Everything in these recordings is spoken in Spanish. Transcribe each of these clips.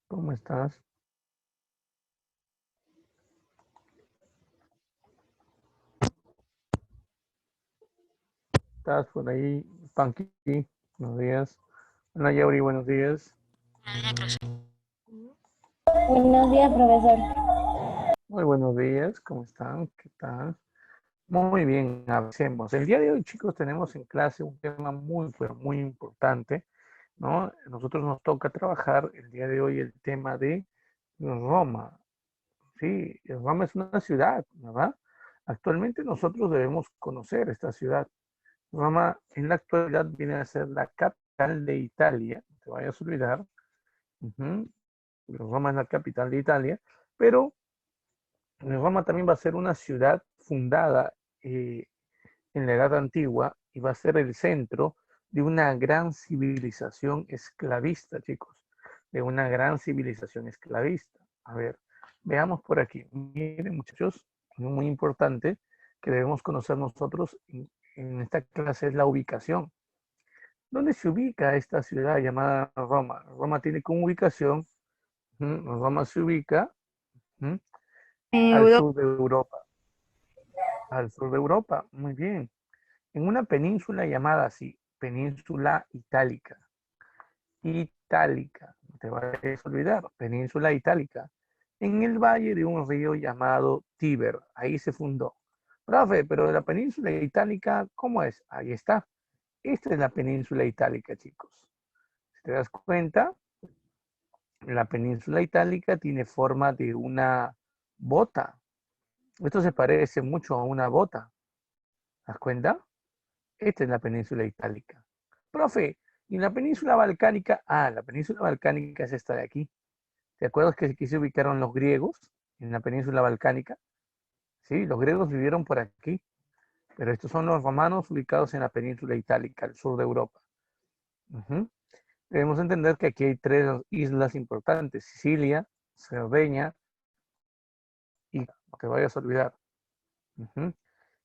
¿Cómo estás? ¿Estás por ahí? Panky, buenos días. Ana Yauri, buenos días. Buenos días, profesor. Muy buenos días, ¿cómo están? ¿Qué tal? Muy bien, avancemos. El día de hoy, chicos, tenemos en clase un tema muy, pero muy importante, ¿no? Nosotros nos toca trabajar el día de hoy el tema de Roma. Sí, Roma es una ciudad, ¿verdad? Actualmente nosotros debemos conocer esta ciudad. Roma en la actualidad viene a ser la capital de Italia, no te vayas a olvidar. Ujú. Roma es la capital de Italia, pero Roma también va a ser una ciudad fundada eh, en la Edad Antigua y va a ser el centro de una gran civilización esclavista, chicos, de una gran civilización esclavista. A ver, veamos por aquí. Miren, muchachos, muy importante que debemos conocer nosotros en esta clase es la ubicación. ¿Dónde se ubica esta ciudad llamada Roma? Roma tiene como ubicación, Roma se ubica ¿m? Al Europa. sur de Europa, al sur de Europa, muy bien, en una península llamada así, península itálica, itálica, no te vayas a olvidar, península itálica, en el valle de un río llamado Tíber, ahí se fundó. Profe, pero la península itálica, ¿cómo es? Ahí está, esta es la península itálica, chicos. Si te das cuenta, la península itálica tiene forma de una bota. Esto se parece mucho a una bota. ¿Te das cuenta? Esta es la península itálica. Profe, ¿y la península balcánica? Ah, la península balcánica es esta de aquí. ¿Te acuerdas que aquí se ubicaron los griegos en la península balcánica? Sí, los griegos vivieron por aquí, pero estos son los romanos ubicados en la península itálica, al sur de Europa. Ujú. Debemos entender que aquí hay tres islas importantes, Sicilia, Cerdeña y no te vayas a olvidar. Ujú.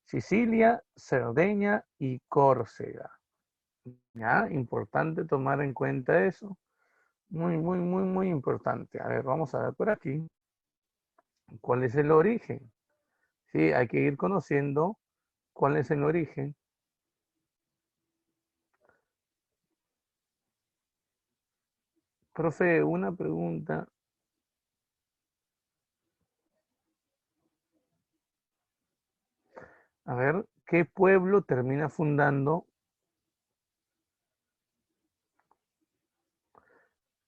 Sicilia, Cerdeña y Córcega. Ya, importante tomar en cuenta eso. Muy, muy, muy, muy importante. A ver, vamos a ver por aquí. ¿Cuál es el origen? Sí, hay que ir conociendo cuál es el origen. Profe, una pregunta. A ver, ¿qué pueblo termina fundando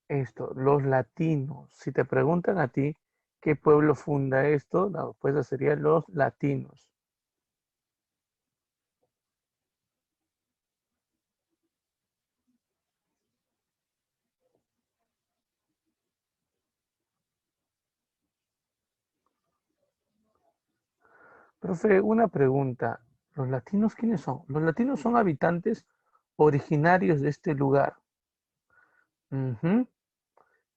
esto? Los latinos. Si te preguntan a ti, ¿qué pueblo funda esto? La respuesta sería los latinos. Profe, una pregunta. ¿Los latinos quiénes son? Los latinos son habitantes originarios de este lugar. Ujú.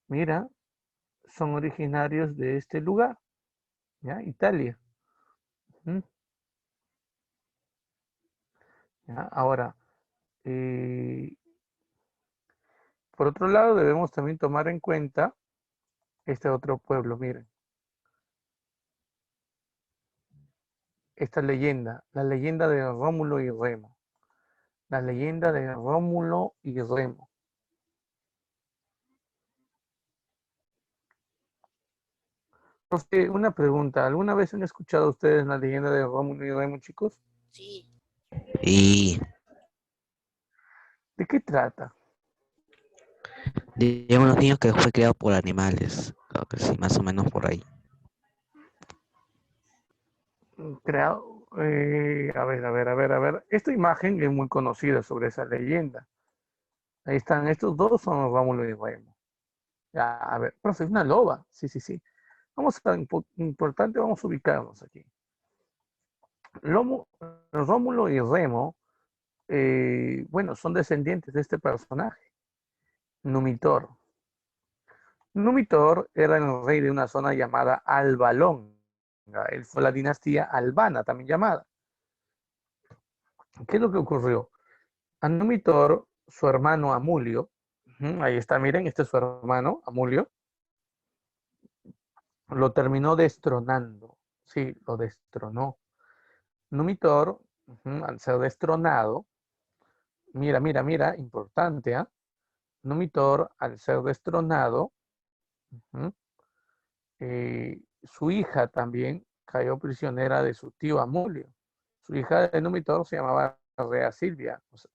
Mira, son originarios de este lugar, ¿ya? Italia. Ujú. ¿Ya? Ahora, eh, por otro lado, debemos también tomar en cuenta este otro pueblo. Miren, esta leyenda, la leyenda de Rómulo y Remo. La leyenda de Rómulo y Remo. Profe, una pregunta. ¿Alguna vez han escuchado ustedes la leyenda de Rómulo y Remo, chicos? Sí, Y ¿De qué trata? digamos los niños que fue creado por animales, creo que sí, más o menos por ahí. Creado, a ver. Esta imagen es muy conocida sobre esa leyenda. Ahí están, estos dos son Rómulo y Remo. Ya, a ver, profe, es una loba. Sí, sí, sí. Vamos a, importante, vamos a ubicarnos aquí. Lomo, Rómulo y Remo, bueno, son descendientes de este personaje, Numitor. Numitor era el rey de una zona llamada Albalón. Él fue la dinastía albana, también llamada. ¿Qué es lo que ocurrió? A Numitor, su hermano Amulio, ahí está, miren, este es su hermano, Amulio. lo terminó destronando. Sí, lo destronó. Numitor, al ser destronado, mira, importante, ¿ah? Numitor, al ser destronado, ujú, su hija también cayó prisionera de su tío Amulio. Su hija de Numitor se llamaba Rea Silvia. O sea,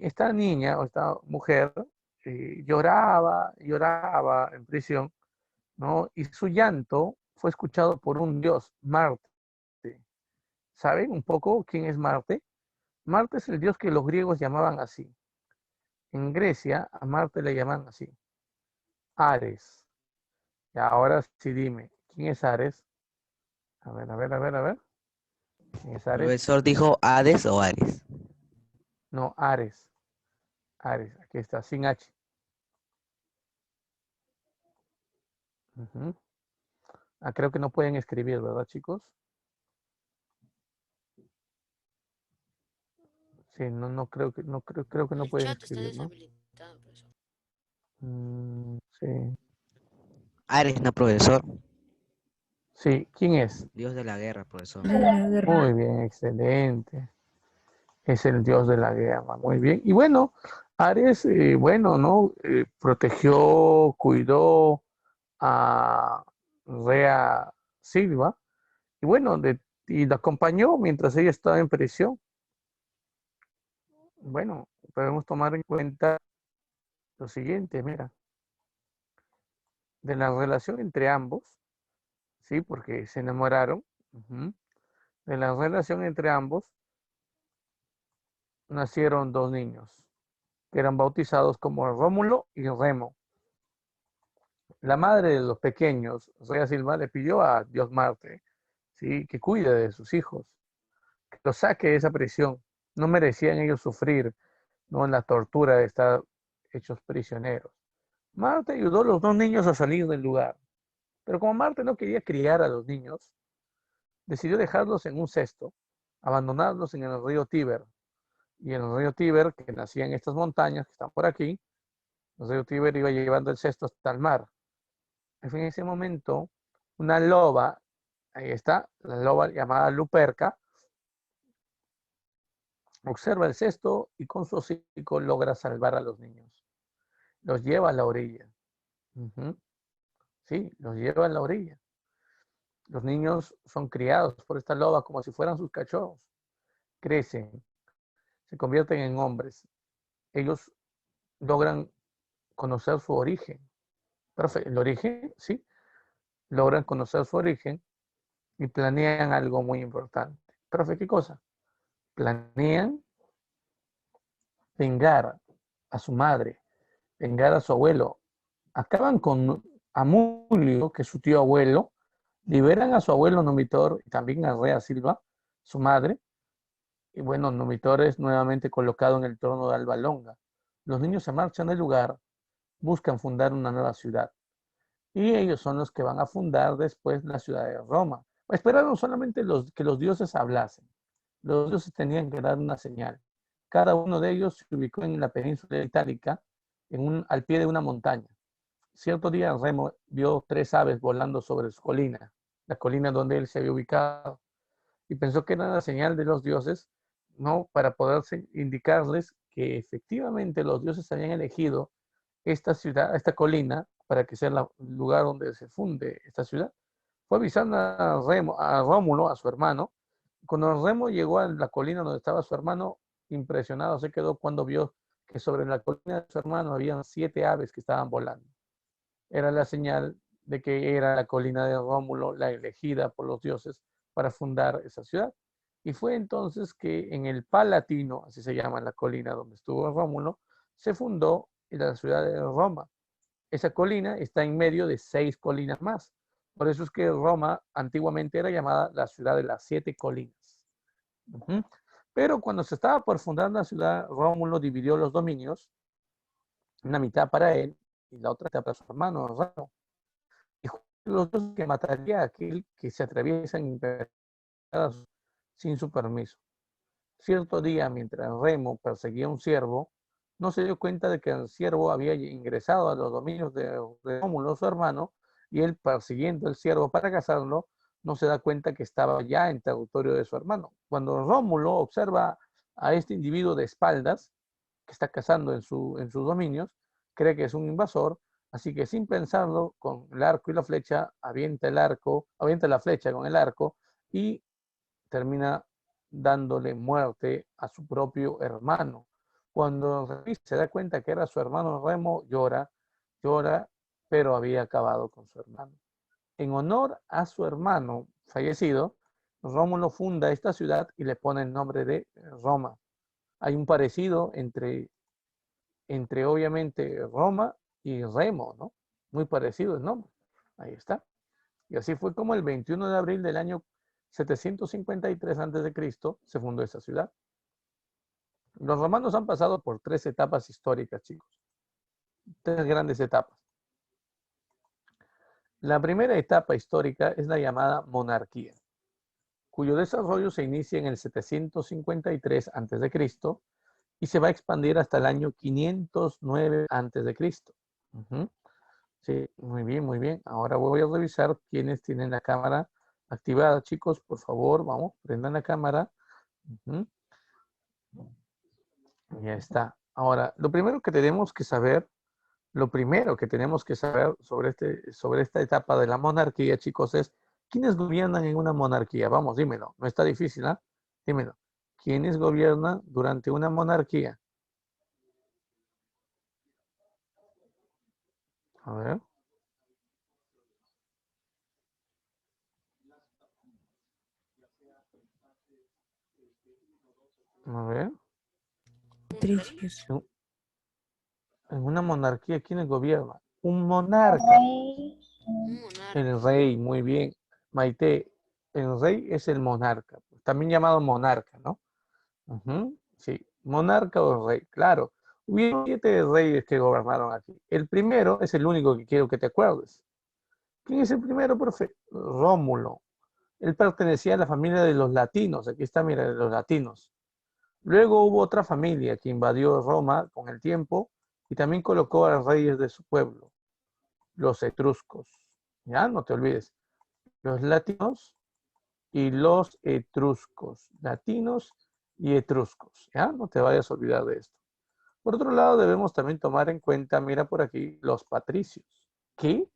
esta niña o esta mujer lloraba en prisión, ¿no? Y su llanto fue escuchado por un dios, Marte. ¿Saben un poco quién es Marte? Marte es el dios que los griegos llamaban así. En Grecia a Marte le llaman así, Ares. Y ahora sí dime, ¿quién es Ares? A ver. ¿Quién es Ares? Profesor dijo Hades o Ares. No, Ares. Ares, aquí está, sin H. Ujú. Creo que no pueden escribir, ¿verdad, chicos? Sí, no creo que creo que no El pueden chat está escribir, ¿no? deshabilitado, profesor. Sí. Ares, no profesor. Sí, ¿quién es? Dios de la guerra, profesor. Muy bien, excelente. Es el dios de la guerra, muy bien. Y bueno, Ares, bueno, ¿no? Protegió, cuidó a Rea Silva y bueno, y la acompañó mientras ella estaba en prisión. Bueno, podemos tomar en cuenta lo siguiente, mira, de la relación entre ambos, ¿sí? Porque se enamoraron. Ujú. De la relación entre ambos nacieron dos niños que eran bautizados como Rómulo y Remo. La madre de los pequeños, Rea Silva, le pidió a Dios Marte, ¿sí? Que cuide de sus hijos, que los saque de esa prisión. No merecían ellos sufrir, ¿no? En la tortura de estar hechos prisioneros. Marte ayudó a los dos niños a salir del lugar, pero como Marte no quería criar a los niños, decidió dejarlos en un cesto, abandonarlos en el río Tíber. Y en el río Tíber, que nacía en estas montañas que están por aquí, el río Tíber iba llevando el cesto hasta el mar. En ese momento, una loba, ahí está, la loba llamada Luperca, observa el cesto y con su hocico logra salvar a los niños. Los lleva a la orilla. Ujú. Sí, los lleva a la orilla. Los niños son criados por esta loba como si fueran sus cachorros. Crecen, se convierten en hombres. Ellos logran conocer su origen. Perfecto. El origen, sí, logran conocer su origen y planean algo muy importante. Profe, ¿qué cosa? Planean vengar a su madre, vengar a su abuelo. Acaban con Amulio, que es su tío abuelo, liberan a su abuelo Numitor y también a Rea Silva, su madre, y bueno, Numitor es nuevamente colocado en el trono de Alba Longa. Los niños se marchan del lugar, buscan fundar una nueva ciudad. Y ellos son los que van a fundar después la ciudad de Roma. Esperaron solamente que los dioses hablasen. Los dioses tenían que dar una señal. Cada uno de ellos se ubicó en la península itálica, al pie de una montaña. Cierto día Remo vio tres aves volando sobre su colina, la colina donde él se había ubicado, y pensó que era la señal de los dioses, ¿no? Para poder indicarles que efectivamente los dioses habían elegido esta ciudad, esta colina, para que sea el lugar donde se funde esta ciudad. Fue avisando a Rómulo, a su hermano. Cuando Remo llegó a la colina donde estaba su hermano, impresionado se quedó cuando vio que sobre la colina de su hermano habían siete aves que estaban volando. Era la señal de que era la colina de Rómulo la elegida por los dioses para fundar esa ciudad. Y fue entonces que en el Palatino, así se llama la colina donde estuvo Rómulo, se fundó la ciudad de Roma. Esa colina está en medio de seis colinas más. Por eso es que Roma antiguamente era llamada la ciudad de las siete colinas. Uh-huh. Pero cuando se estaba por fundar la ciudad, Rómulo dividió los dominios, una mitad para él y la otra mitad para su hermano Remo. Y los dos que mataría a aquel que se atreviese a invadir sin su permiso. Cierto día, mientras Remo perseguía a un ciervo, no se dio cuenta de que el ciervo había ingresado a los dominios de Rómulo, su hermano, y él persiguiendo el ciervo para cazarlo, no se da cuenta que estaba ya en territorio de su hermano. Cuando Rómulo observa a este individuo de espaldas, que está cazando en sus dominios, cree que es un invasor, así que sin pensarlo, con el arco y la flecha, avienta la flecha con el arco y termina dándole muerte a su propio hermano. Cuando se da cuenta que era su hermano Remo, llora, pero había acabado con su hermano. En honor a su hermano fallecido, Rómulo funda esta ciudad y le pone el nombre de Roma. Hay un parecido entre obviamente Roma y Remo, ¿no? Muy parecido el nombre. Ahí está. Y así fue como el 21 de abril del año 753 a.C. se fundó esa ciudad. Los romanos han pasado por 3 etapas históricas, chicos. 3 grandes etapas. La primera etapa histórica es la llamada monarquía, cuyo desarrollo se inicia en el 753 a.C. y se va a expandir hasta el año 509 a.C. Sí, muy bien, muy bien. Ahora voy a revisar quiénes tienen la cámara activada, chicos. Por favor, vamos, prendan la cámara. Ya está. Ahora, lo primero que tenemos que saber sobre esta etapa de la monarquía, chicos, es quiénes gobiernan en una monarquía. Vamos, dímelo. No está difícil, ¿ah? Dímelo. ¿Quiénes gobiernan durante una monarquía? A ver. A ver. Patricios. En una monarquía, ¿quiénes gobiernan? Un monarca. Rey, El rey, muy bien. Maite, el rey es el monarca, también llamado monarca, ¿no? Sí, monarca o rey, claro. Hubieron 7 reyes que gobernaron aquí. El primero es el único que quiero que te acuerdes. ¿Quién es el primero, profe? Rómulo. Él pertenecía a la familia de los latinos. Aquí está, mira, de los latinos. Luego hubo otra familia que invadió Roma con el tiempo y también colocó a reyes de su pueblo, los etruscos. Ya, no te olvides. Los latinos y los etruscos. Latinos y etruscos. Ya, no te vayas a olvidar de esto. Por otro lado, debemos también tomar en cuenta, mira por aquí, los patricios. ¿Qué?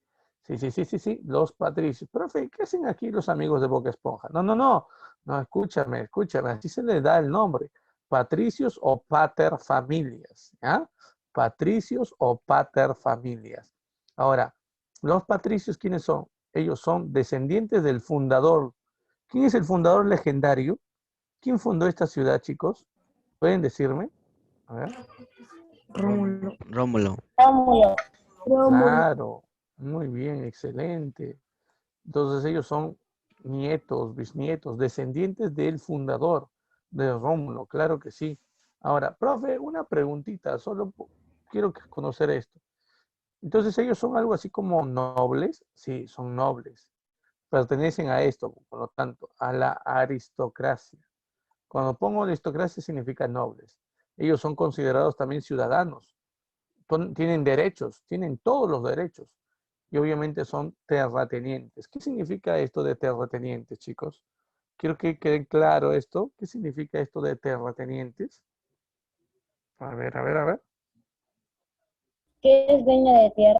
Sí, los patricios. Profe, ¿qué hacen aquí los amigos de Boca Esponja? No, escúchame, así se le da el nombre. Patricios o paterfamilias, ¿ya? Patricios o paterfamilias. Ahora, los patricios, ¿quiénes son? Ellos son descendientes del fundador. ¿Quién es el fundador legendario? ¿Quién fundó esta ciudad, chicos? ¿Pueden decirme? A ver. Rómulo. Rómulo. Rómulo, Claro, muy bien, excelente. Entonces ellos son nietos, bisnietos, descendientes del fundador de Rómulo, claro que sí. Ahora, profe, una preguntita, quiero conocer esto. Entonces ellos son algo así como nobles, sí, son nobles, pertenecen a esto, por lo tanto, a la aristocracia. Cuando pongo aristocracia significa nobles. Ellos son considerados también ciudadanos, tienen derechos, tienen todos los derechos y obviamente son terratenientes. ¿Qué significa esto de terratenientes, chicos? Quiero que quede claro esto. ¿Qué significa esto de terratenientes? A ver, a ver, a ver. que es dueño de tierra.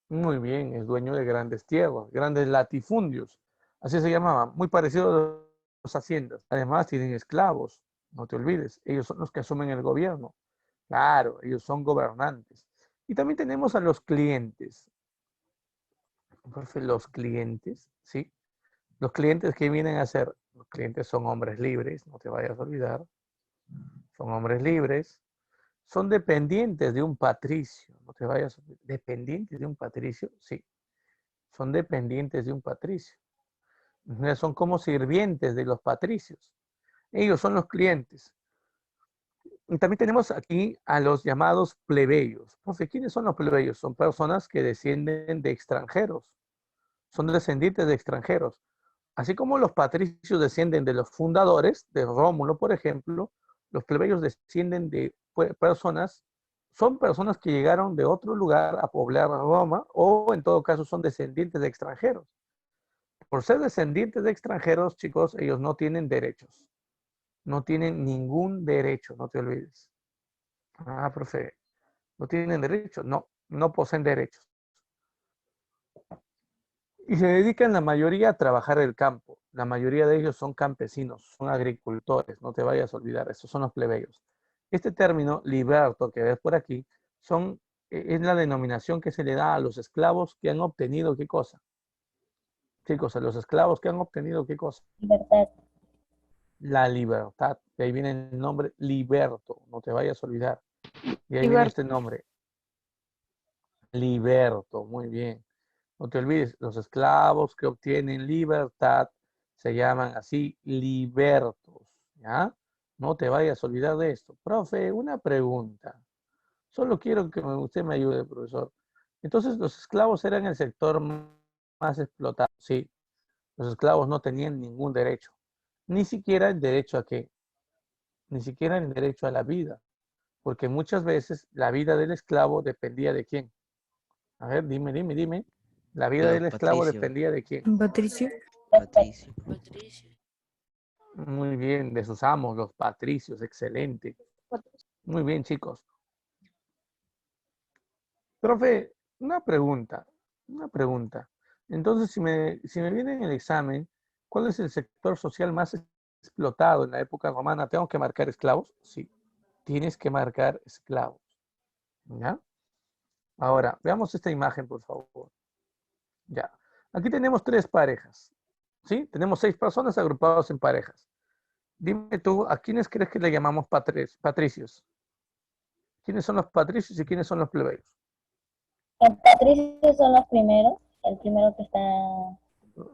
Muy bien, es dueño de grandes tierras, grandes latifundios. Así se llamaban, muy parecido a las haciendas. Además, tienen esclavos, no te olvides. Ellos son los que asumen el gobierno. Claro, ellos son gobernantes. Y también tenemos a los clientes. Profe, los clientes, ¿sí? Los clientes que vienen a ser, los clientes son hombres libres, no te vayas a olvidar, son hombres libres, son dependientes de un patricio, no te vayas a olvidar, dependientes de un patricio, sí, son dependientes de un patricio, son como sirvientes de los patricios, ellos son los clientes. Y también tenemos aquí a los llamados plebeyos. Profe, ¿quiénes son los plebeyos? Son personas que descienden de extranjeros, son descendientes de extranjeros. Así como los patricios descienden de los fundadores, de Rómulo, por ejemplo, los plebeyos descienden de personas, son personas que llegaron de otro lugar a poblar Roma o en todo caso son descendientes de extranjeros. Por ser descendientes de extranjeros, chicos, ellos no tienen derechos. No tienen ningún derecho, no te olvides. Ah, profe, ¿no tienen derechos? No, no poseen derechos. Y se dedican la mayoría a trabajar el campo. La mayoría de ellos son campesinos, son agricultores, no te vayas a olvidar, esos son los plebeyos. Este término, liberto, que ves por aquí, es la denominación que se le da a los esclavos que han obtenido, ¿qué cosa? Chicos, a los esclavos que han obtenido, ¿qué cosa? Libertad. La libertad. De ahí viene el nombre liberto, no te vayas a olvidar. De ahí viene Liberto. este nombre, liberto, muy bien. No te olvides, los esclavos que obtienen libertad se llaman así libertos, ¿ya? No te vayas a olvidar de esto. Profe, una pregunta. Solo quiero que usted me ayude, profesor. Entonces, los esclavos eran el sector más explotado. Sí, los esclavos no tenían ningún derecho. Ni siquiera el derecho a qué. Ni siquiera el derecho a la vida. Porque muchas veces la vida del esclavo dependía de quién. A ver, dime. La vida Los del esclavo patricios. dependía de quién. Patricio. Patricio. Muy bien, de sus amos, los patricios, excelente. Muy bien, chicos. Profe, una pregunta. Entonces, si me viene en el examen, ¿cuál es el sector social más explotado en la época romana? ¿Tengo que marcar esclavos? Sí, tienes que marcar esclavos. ¿Ya? Ahora, veamos esta imagen, por favor. Ya. Aquí tenemos 3 parejas. ¿Sí? Tenemos 6 personas agrupadas en parejas. Dime tú, ¿a quiénes crees que le llamamos patricios? ¿Quiénes son los patricios y quiénes son los plebeyos? Los patricios son los primeros. El primero que está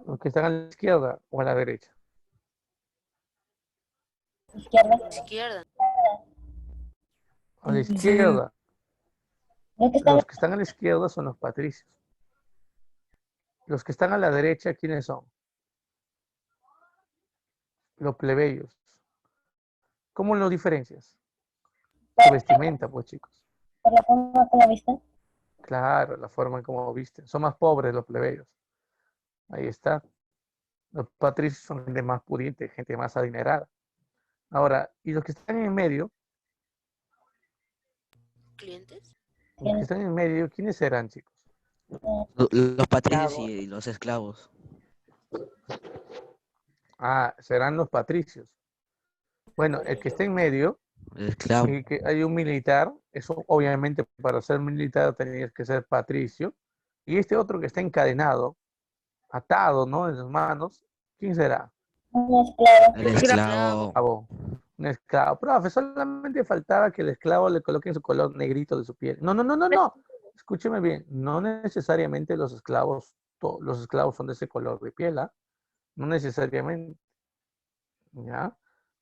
¿Los que están a la izquierda o a la derecha? a la izquierda. A la El segundo. izquierda. Los que están Los que están a la izquierda son los patricios. Los que están a la derecha, ¿quiénes son? Los plebeyos. ¿Cómo los diferencias? Su vestimenta, pues chicos. por la forma como visten. Claro, la forma en cómo visten. Son más pobres los plebeyos. Ahí está. Los patricios son gente más pudiente, gente más adinerada. Ahora, ¿y los que están en medio? Los que están en medio, ¿quiénes serán, chicos? Los patricios y los esclavos. Ah, serán los patricios. Bueno, el que está en medio, El esclavo. que hay un militar, eso obviamente para ser militar tenías que ser patricio. Y este otro que está encadenado, atado, ¿no? En sus manos, ¿quién será? Un esclavo. El esclavo. Esclavo. Un esclavo. Profe, solamente faltaba que el esclavo le coloque su color negrito de su piel. No. Escúcheme bien, no necesariamente los esclavos son de ese color de piel, ¿ah? No necesariamente, ¿ya?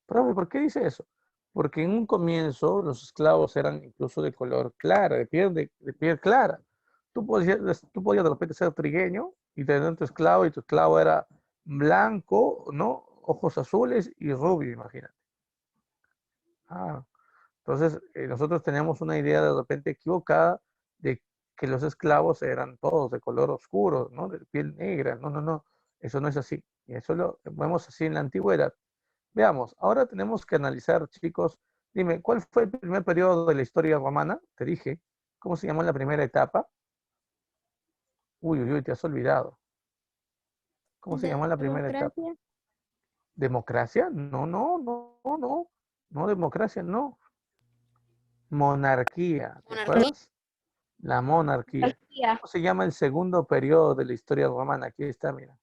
Profe, ¿por qué dice eso? Porque en un comienzo los esclavos eran incluso de color clara, de piel clara. Tú podías de repente ser trigueño y tener tu esclavo y tu esclavo era blanco, ¿no? Ojos azules y rubio, imagínate. Ah, entonces nosotros teníamos una idea de repente equivocada de que los esclavos eran todos de color oscuro, ¿no? De piel negra. No. Eso no es así. Y eso lo vemos así en la antigüedad. Veamos, ahora tenemos que analizar, chicos. Dime, ¿cuál fue el primer periodo de la historia romana? Te dije. ¿Cómo se llamó la primera etapa? Uy, te has olvidado. ¿Cómo se llamó la primera etapa? ¿Democracia? No. No, democracia, no. Monarquía. ¿Te acuerdas? La monarquía. ¿Cómo se llama el segundo periodo de la historia romana? Aquí está, mira.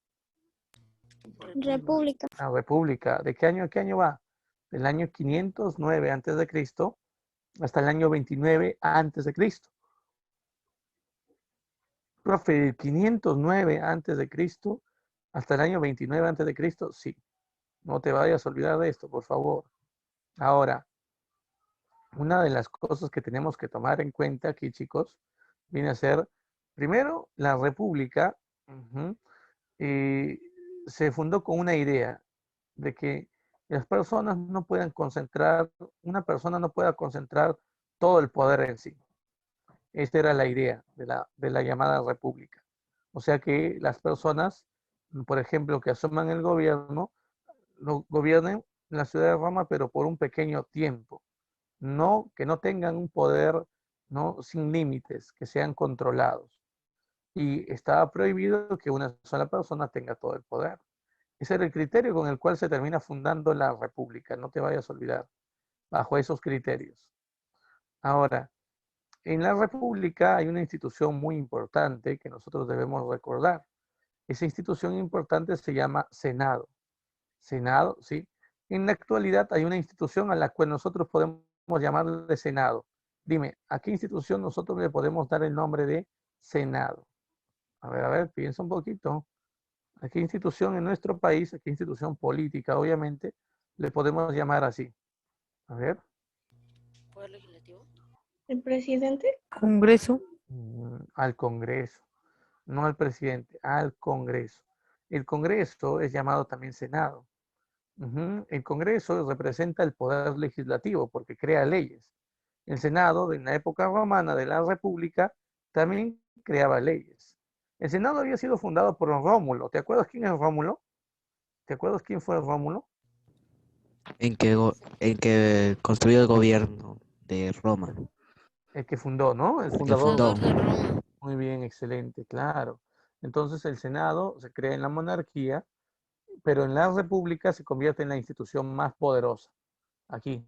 República. La república. ¿De qué año a qué año va? Del año 509 antes de Cristo hasta el año 29 antes de Cristo. Profe, del 509 antes de Cristo hasta el año 29 antes de Cristo, sí. No te vayas a olvidar de esto, por favor. Ahora, una de las cosas que tenemos que tomar en cuenta aquí, chicos, viene a ser, primero, la república se fundó con una idea de que las personas no puedan concentrar, una persona no pueda concentrar todo el poder en sí. Esta era la idea de la llamada república. O sea que las personas, por ejemplo, que asuman el gobierno, lo gobiernen la ciudad de Roma, pero por un pequeño tiempo. No, que no tengan un poder, no, sin límites, que sean controlados. Y estaba prohibido que una sola persona tenga todo el poder. Ese era el criterio con el cual se termina fundando la república, no te vayas a olvidar, bajo esos criterios. Ahora, en la república hay una institución muy importante que nosotros debemos recordar. Esa institución importante se llama Senado. Senado, ¿sí? En la actualidad hay una institución a la cual nosotros podemos llamarle Senado. Dime, ¿a qué institución nosotros le podemos dar el nombre de Senado? A ver, piensa un poquito. ¿A qué institución en nuestro país, a qué institución política, obviamente, le podemos llamar así? A ver. ¿Poder legislativo? ¿El presidente? Congreso. Al Congreso. No al presidente, al Congreso. El Congreso es llamado también Senado. El Congreso representa el poder legislativo porque crea leyes. El Senado, en la época romana de la República, también creaba leyes. El Senado había sido fundado por Rómulo. ¿Te acuerdas quién es Rómulo? ¿Te acuerdas quién fue Rómulo? En que construyó el gobierno de Roma. El que fundó, ¿no? El El que fundador. fundó. Fundador de Roma. Muy bien, excelente, claro. Entonces el Senado se crea en la monarquía, pero en la República se convierte en la institución más poderosa. Aquí.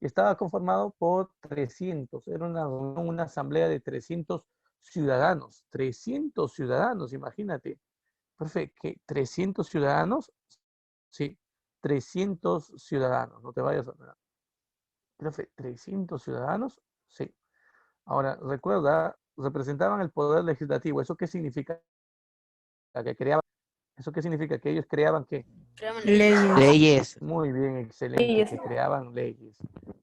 Y estaba conformado por 300, era una asamblea de 300 ciudadanos. 300 ciudadanos, imagínate. Profe, ¿qué? ¿300 ciudadanos? Sí, 300 ciudadanos, no te vayas a olvidar. Profe, ¿300 ciudadanos? Sí. Ahora, recuerda, representaban el poder legislativo. ¿Eso qué significa? Que creaban, ¿eso qué significa? Que ellos creaban qué? Creaban Leyes. Leyes. Muy bien, excelente, Leyes. que creaban leyes.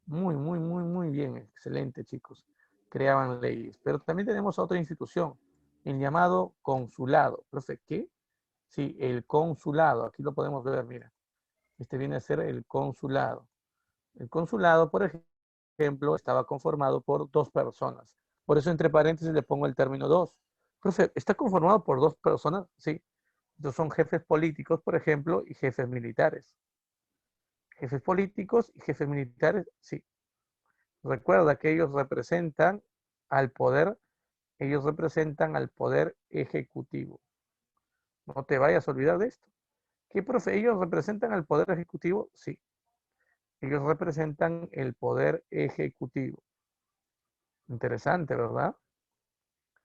Muy bien, excelente, chicos. Creaban leyes. Pero también tenemos otra institución, el llamado consulado. Profe, ¿qué? Sí, el consulado. Aquí lo podemos ver, mira. Este viene a ser el consulado. El consulado, por ejemplo, estaba conformado por 2 personas. Por eso, entre paréntesis, le pongo el término dos. Profe, ¿está conformado por 2 personas? Sí. Entonces son jefes políticos, por ejemplo, y jefes militares. Jefes políticos y jefes militares, sí. Recuerda que ellos representan al poder ejecutivo. No te vayas a olvidar de esto. ¿Qué, profe? ¿Ellos representan al poder ejecutivo? Sí. Ellos representan el poder ejecutivo. Interesante, ¿verdad?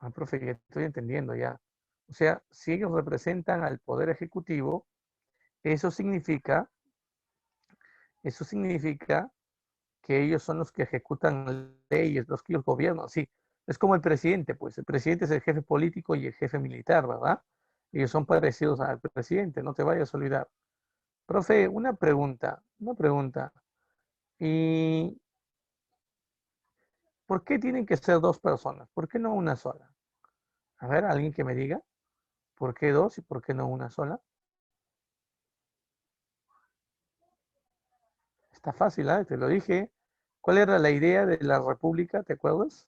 Ah, profe, ya estoy entendiendo ya. O sea, si ellos representan al poder ejecutivo, eso significa, eso significa que ellos son los que ejecutan leyes, los que ellos gobiernan, sí. Es como el presidente, pues el presidente es el jefe político y el jefe militar, ¿verdad? Ellos son parecidos al presidente, no te vayas a olvidar. Profe, una pregunta. ¿Y por qué tienen que ser 2 personas? ¿Por qué no una sola? A ver, alguien que me diga, ¿por qué 2 y por qué no una sola? Está fácil, ¿eh? Te lo dije. ¿Cuál era la idea de la república? ¿Te acuerdas?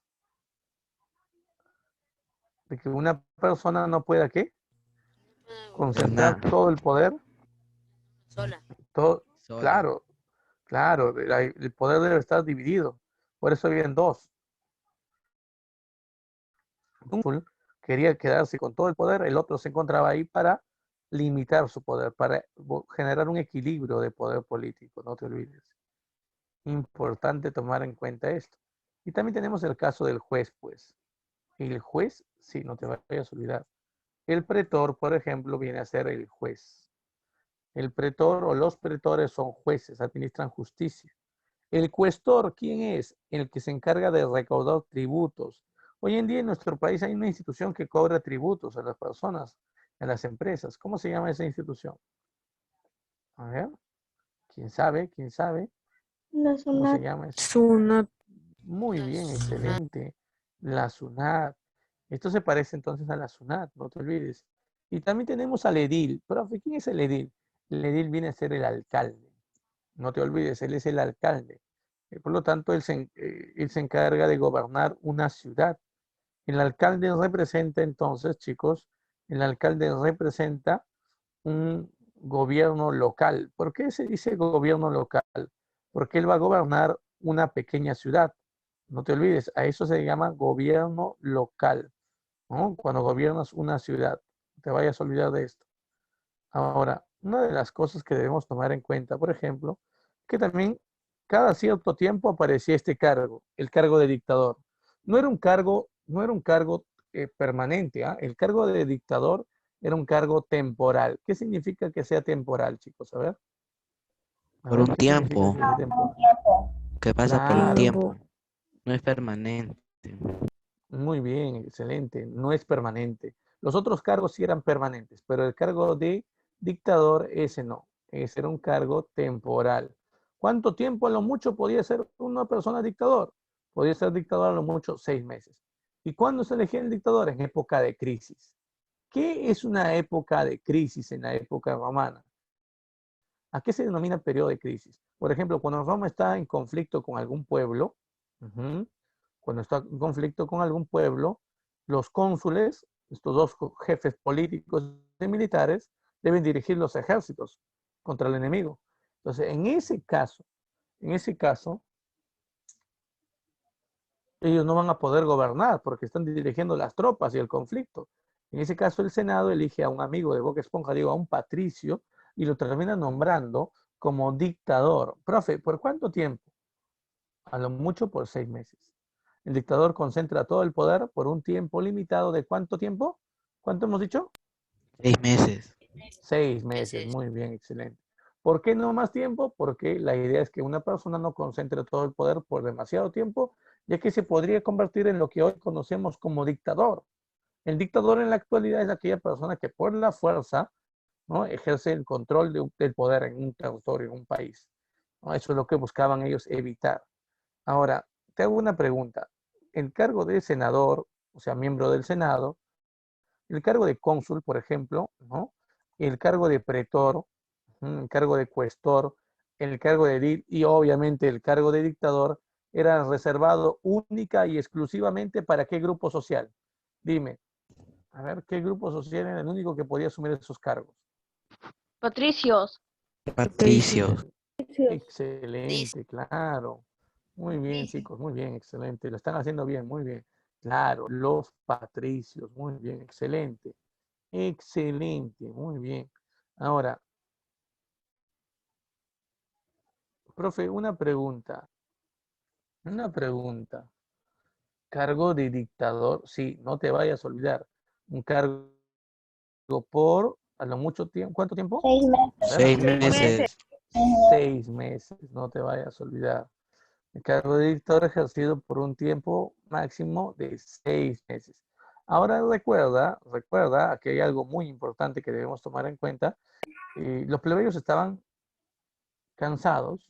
De que una persona no pueda, ¿qué? Concentrar Una todo el poder. Sola. Todo, sola. claro, claro, el poder debe estar dividido. Por eso habían 2. Un quería quedarse con todo el poder, el otro se encontraba ahí para limitar su poder, para generar un equilibrio de poder político, no te olvides. Importante tomar en cuenta esto. Y también tenemos el caso del juez, pues. El juez, sí, no te vayas a olvidar. El pretor, por ejemplo, viene a ser el juez. El pretor o los pretores son jueces, administran justicia. El cuestor, ¿quién es? El que se encarga de recaudar tributos. Hoy en día en nuestro país hay una institución que cobra tributos a las personas, a las empresas. ¿Cómo se llama esa institución? A ver, ¿quién sabe? ¿Quién sabe? La ¿Cómo se SUNAT. llama eso? Sunat. Muy La bien, SUNAT. excelente. La SUNAT. Esto se parece entonces a la SUNAT, no te olvides. Y también tenemos al edil. Profe, ¿quién es el edil? El edil viene a ser el alcalde. No te olvides, él es el alcalde. Por lo tanto, él se encarga de gobernar una ciudad. El alcalde representa entonces, chicos, el alcalde representa un gobierno local. ¿Por qué se dice gobierno local? Porque él va a gobernar una pequeña ciudad. No te olvides, a eso se llama gobierno local, ¿no? Cuando gobiernas una ciudad, no te vayas a olvidar de esto. Ahora, una de las cosas que debemos tomar en cuenta, por ejemplo, que también cada cierto tiempo aparecía este cargo, el cargo de dictador. No era un cargo permanente, ¿ah? El cargo de dictador era un cargo temporal. ¿Qué significa que sea temporal, chicos? A Por ver, un ¿qué significa que tiempo, sea Un temporal? tiempo. que pasa por un Claro, Tiempo. tiempo, no es permanente. muy bien, excelente. No es permanente. Los otros cargos sí eran permanentes, pero el cargo de dictador, ese no. Ese era un cargo temporal. ¿Cuánto tiempo a lo mucho podía ser una persona dictador? Podía ser dictador a lo mucho 6 meses. ¿Y cuándo se elegía el dictador? En época de crisis. ¿Qué es una época de crisis en la época romana? ¿A qué se denomina periodo de crisis? Por ejemplo, cuando Roma está en conflicto con algún pueblo, ujú, cuando está en conflicto con algún pueblo, los cónsules, estos dos jefes políticos y militares, deben dirigir los ejércitos contra el enemigo. Entonces, en ese caso, ellos no van a poder gobernar porque están dirigiendo las tropas y el conflicto. En ese caso, el Senado elige a un amigo de Boca Esponja, digo, a un patricio, y lo termina nombrando como dictador. Profe, ¿por cuánto tiempo? A lo mucho por 6 meses. El dictador concentra todo el poder por un tiempo limitado de ¿cuánto tiempo? ¿Cuánto hemos dicho? 6 meses. 6 meses, Meses. muy bien, excelente. ¿Por qué no más tiempo? Porque la idea es que una persona no concentre todo el poder por demasiado tiempo, ya que se podría convertir en lo que hoy conocemos como dictador. El dictador en la actualidad es aquella persona que por la fuerza, ¿no?, ejerce el control del poder en un territorio, en un país, ¿no? Eso es lo que buscaban ellos evitar. Ahora, te hago una pregunta. El cargo de senador, o sea, miembro del Senado, el cargo de cónsul, por ejemplo, ¿no? El cargo de pretor, el cargo de cuestor, el cargo de edil y obviamente el cargo de dictador era reservado única y exclusivamente para qué grupo social. Dime, a ver, ¿qué grupo social era el único que podía asumir esos cargos? Patricios. Patricios. Excelente, claro. Muy bien, Dice. chicos, muy bien, excelente. Lo están haciendo bien, muy bien. Claro, los patricios, muy bien, excelente. Excelente, muy bien. Ahora, profe, una pregunta. Una pregunta. Cargo de dictador, sí, no te vayas a olvidar. Un cargo por a lo mucho tiempo. ¿Cuánto tiempo? 6 meses. A ver, Seis 6 meses. meses. 6 meses, no te vayas a olvidar. El cargo de dictador ejercido por un tiempo máximo de 6 meses. Ahora recuerda, aquí hay algo muy importante que debemos tomar en cuenta. Los plebeyos estaban cansados,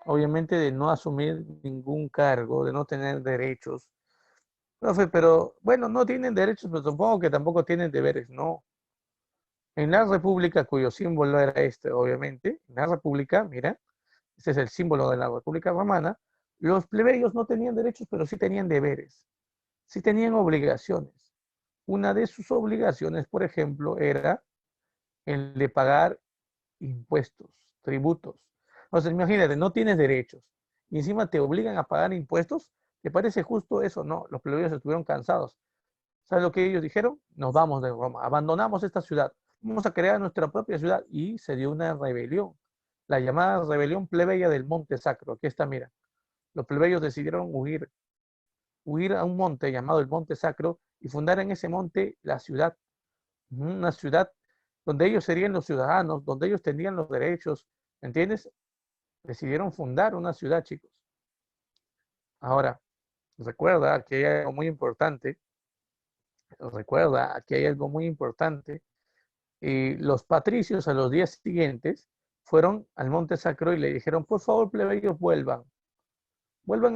obviamente, de no asumir ningún cargo, de no tener derechos. Profe, pero bueno, no tienen derechos, pero supongo que tampoco tienen deberes, no. En la República, cuyo símbolo era este, obviamente, en la República, mira, este es el símbolo de la República Romana, los plebeyos no tenían derechos, pero sí tenían deberes, sí tenían obligaciones. Una de sus obligaciones, por ejemplo, era el de pagar impuestos, tributos. O sea, imagínate, no tienes derechos y encima te obligan a pagar impuestos. ¿Te parece justo eso? No, los plebeyos estuvieron cansados. ¿Sabes lo que ellos dijeron? Nos vamos de Roma, abandonamos esta ciudad, vamos a crear nuestra propia ciudad y se dio una rebelión, la llamada rebelión plebeya del Monte Sacro. Aquí está, mira. Los plebeyos decidieron huir a un monte llamado el Monte Sacro y fundar en ese monte la ciudad, una ciudad donde ellos serían los ciudadanos, donde ellos tendrían los derechos, ¿entiendes? Decidieron fundar una ciudad, chicos. Ahora, recuerda que hay algo muy importante, y los patricios a los días siguientes fueron al Monte Sacro y le dijeron, por favor, plebeyos, vuelvan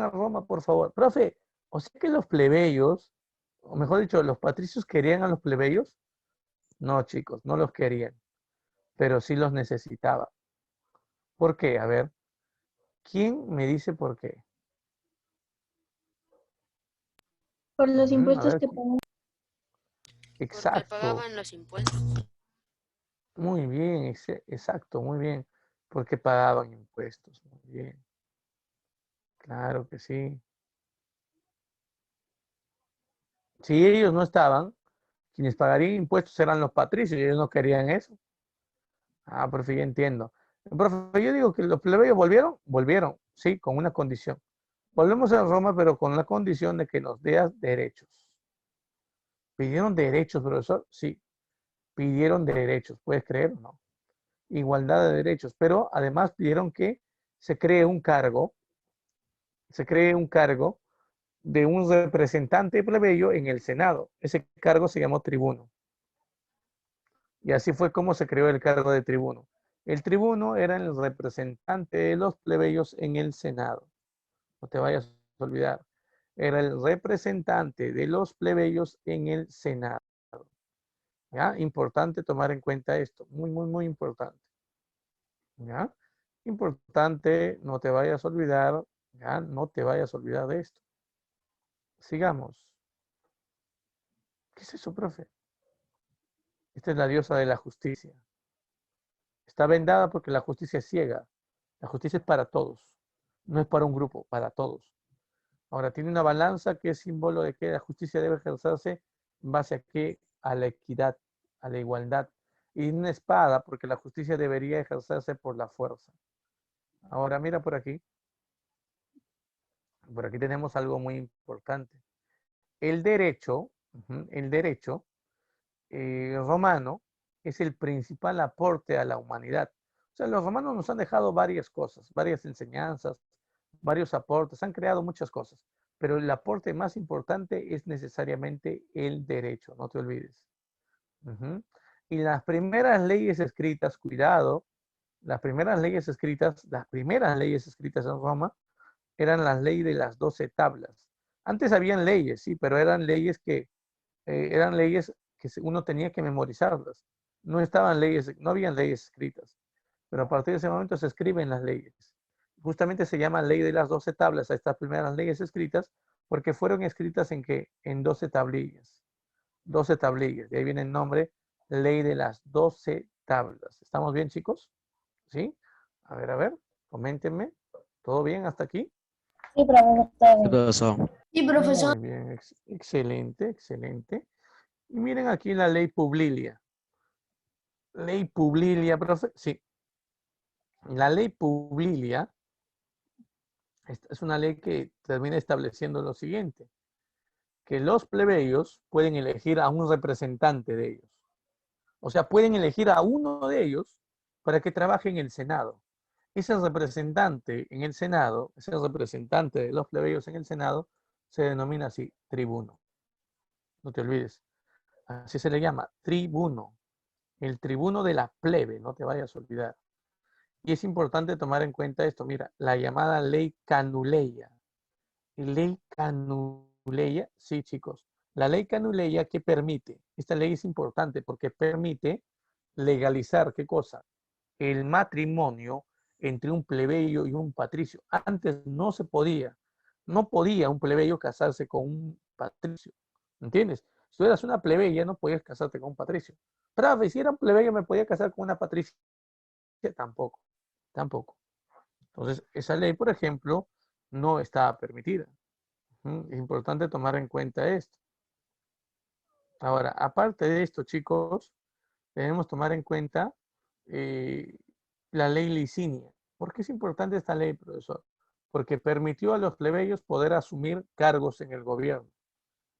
a Roma, por favor. Profe, o sea que los plebeyos, o mejor dicho, los patricios querían a los plebeyos. No, chicos, no los querían, pero sí los necesitaban. ¿Por qué? A ver, ¿quién me dice por qué? Por los A impuestos ver, que pagan. Porque exacto. pagaban los impuestos. Muy bien, exacto, muy bien. Porque pagaban impuestos. Muy bien. Claro que sí. Si ellos no estaban, quienes pagarían impuestos eran los patricios y ellos no querían eso. Ah, profe, ya entiendo. Profe, yo digo que los plebeyos volvieron, sí, con una condición. Volvemos a Roma, pero con la condición de que nos dé derechos. ¿Pidieron derechos, profesor? Sí, pidieron derechos, ¿puedes creer o no? Igualdad de derechos, pero además pidieron que se cree un cargo de un representante plebeyo en el Senado. Ese cargo se llamó tribuno. Y así fue como se creó el cargo de tribuno. El tribuno era el representante de los plebeyos en el Senado. No te vayas a olvidar. Era el representante de los plebeyos en el Senado. ¿Ya? Importante tomar en cuenta esto. Muy, muy, muy importante. ¿Ya? Importante, no te vayas a olvidar. ¿Ya? No te vayas a olvidar de esto. Sigamos. ¿Qué es eso, profe? Esta es la diosa de la justicia. Está vendada porque la justicia es ciega. La justicia es para todos. No es para un grupo, para todos. Ahora, tiene una balanza que es símbolo de que la justicia debe ejercerse en base a qué, a la equidad, a la igualdad. Y una espada porque la justicia debería ejercerse por la fuerza. Ahora, mira por aquí. Por aquí tenemos algo muy importante. El derecho, el derecho romano es el principal aporte a la humanidad. O sea, los romanos nos han dejado varias cosas, varias enseñanzas, varios aportes, han creado muchas cosas, pero el aporte más importante es necesariamente el derecho, no te olvides. Y las primeras leyes escritas, cuidado, las primeras leyes escritas en Roma eran las leyes de las 12 tablas. Antes habían leyes, sí, pero eran leyes que uno tenía que memorizarlas. No estaban leyes, no habían leyes escritas, pero a partir de ese momento se escriben las leyes. Justamente se llama ley de las 12 tablas a estas primeras leyes escritas porque fueron escritas en que en 12 tablillas. 12 tablillas, de ahí viene el nombre ley de las 12 tablas. ¿Estamos bien, chicos? ¿Sí? A ver, coméntenme. ¿Todo bien hasta aquí? Sí, profesor, está ¿Qué bien. pasó? Sí, profesor. Muy bien, excelente, excelente. Y miren aquí la ley Publilia. Ley Publilia, profe. Sí. La ley Publilia es una ley que termina estableciendo lo siguiente, que los plebeyos pueden elegir a un representante de ellos. O sea, pueden elegir a uno de ellos para que trabaje en el Senado. Ese representante en el Senado, ese representante de los plebeyos en el Senado, se denomina así, tribuno. No te olvides. Así se le llama, tribuno. El tribuno de la plebe, no te vayas a olvidar. Y es importante tomar en cuenta esto. Mira, la llamada ley Canuleia. Ley Canuleia, sí, chicos. La ley Canuleia, ¿qué permite? Esta ley es importante porque permite legalizar, ¿qué cosa? El matrimonio entre un plebeyo y un patricio. Antes no se podía. No podía un plebeyo casarse con un patricio. ¿Entiendes? Si tú eras una plebeya, no podías casarte con un patricio. Pero si era un plebeyo, me podía casar con una patricia. Tampoco. Tampoco. Entonces, esa ley, por ejemplo, no estaba permitida. Es importante tomar en cuenta esto. Ahora, aparte de esto, chicos, debemos tomar en cuenta eh, la ley licinia. ¿Por qué es importante esta ley, profesor? Porque permitió a los plebeyos poder asumir cargos en el gobierno.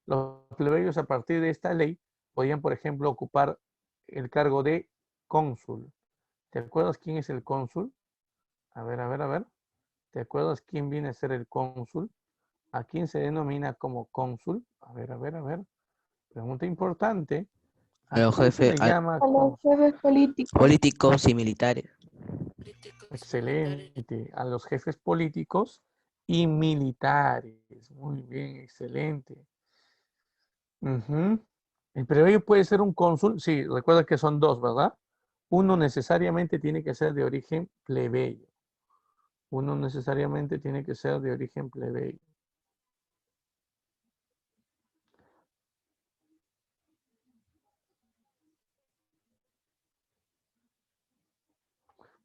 Los plebeyos a partir de esta ley podían, por ejemplo, ocupar el cargo de cónsul. ¿Te acuerdas quién es el cónsul? A ver. ¿Te acuerdas quién viene a ser el cónsul? ¿A quién se denomina como cónsul? A ver. Pregunta importante. A ¿A los quién se jefes le llama A los cónsul? jefes políticos. políticos y militares. Políticos y militares. Excelente. A los jefes políticos y militares. Muy bien, excelente. El plebeyo puede ser un cónsul. Sí, recuerda que son dos, ¿verdad? Uno necesariamente tiene que ser de origen plebeyo. Uno necesariamente tiene que ser de origen plebeyo.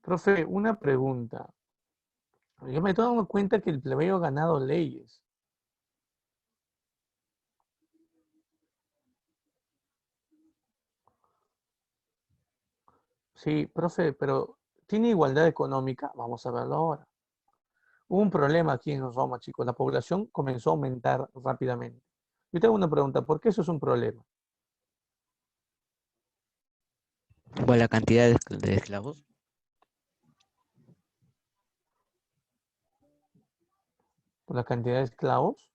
Profe, una pregunta. Yo me estoy dando cuenta que el plebeyo ha ganado leyes. Sí, profe, pero ¿tiene igualdad económica? Vamos a verlo ahora. Hubo un problema aquí en Roma, chicos. La población comenzó a aumentar rápidamente. Yo tengo una pregunta, ¿por qué eso es un problema? Por la cantidad de esclavos. ¿Por la cantidad de esclavos?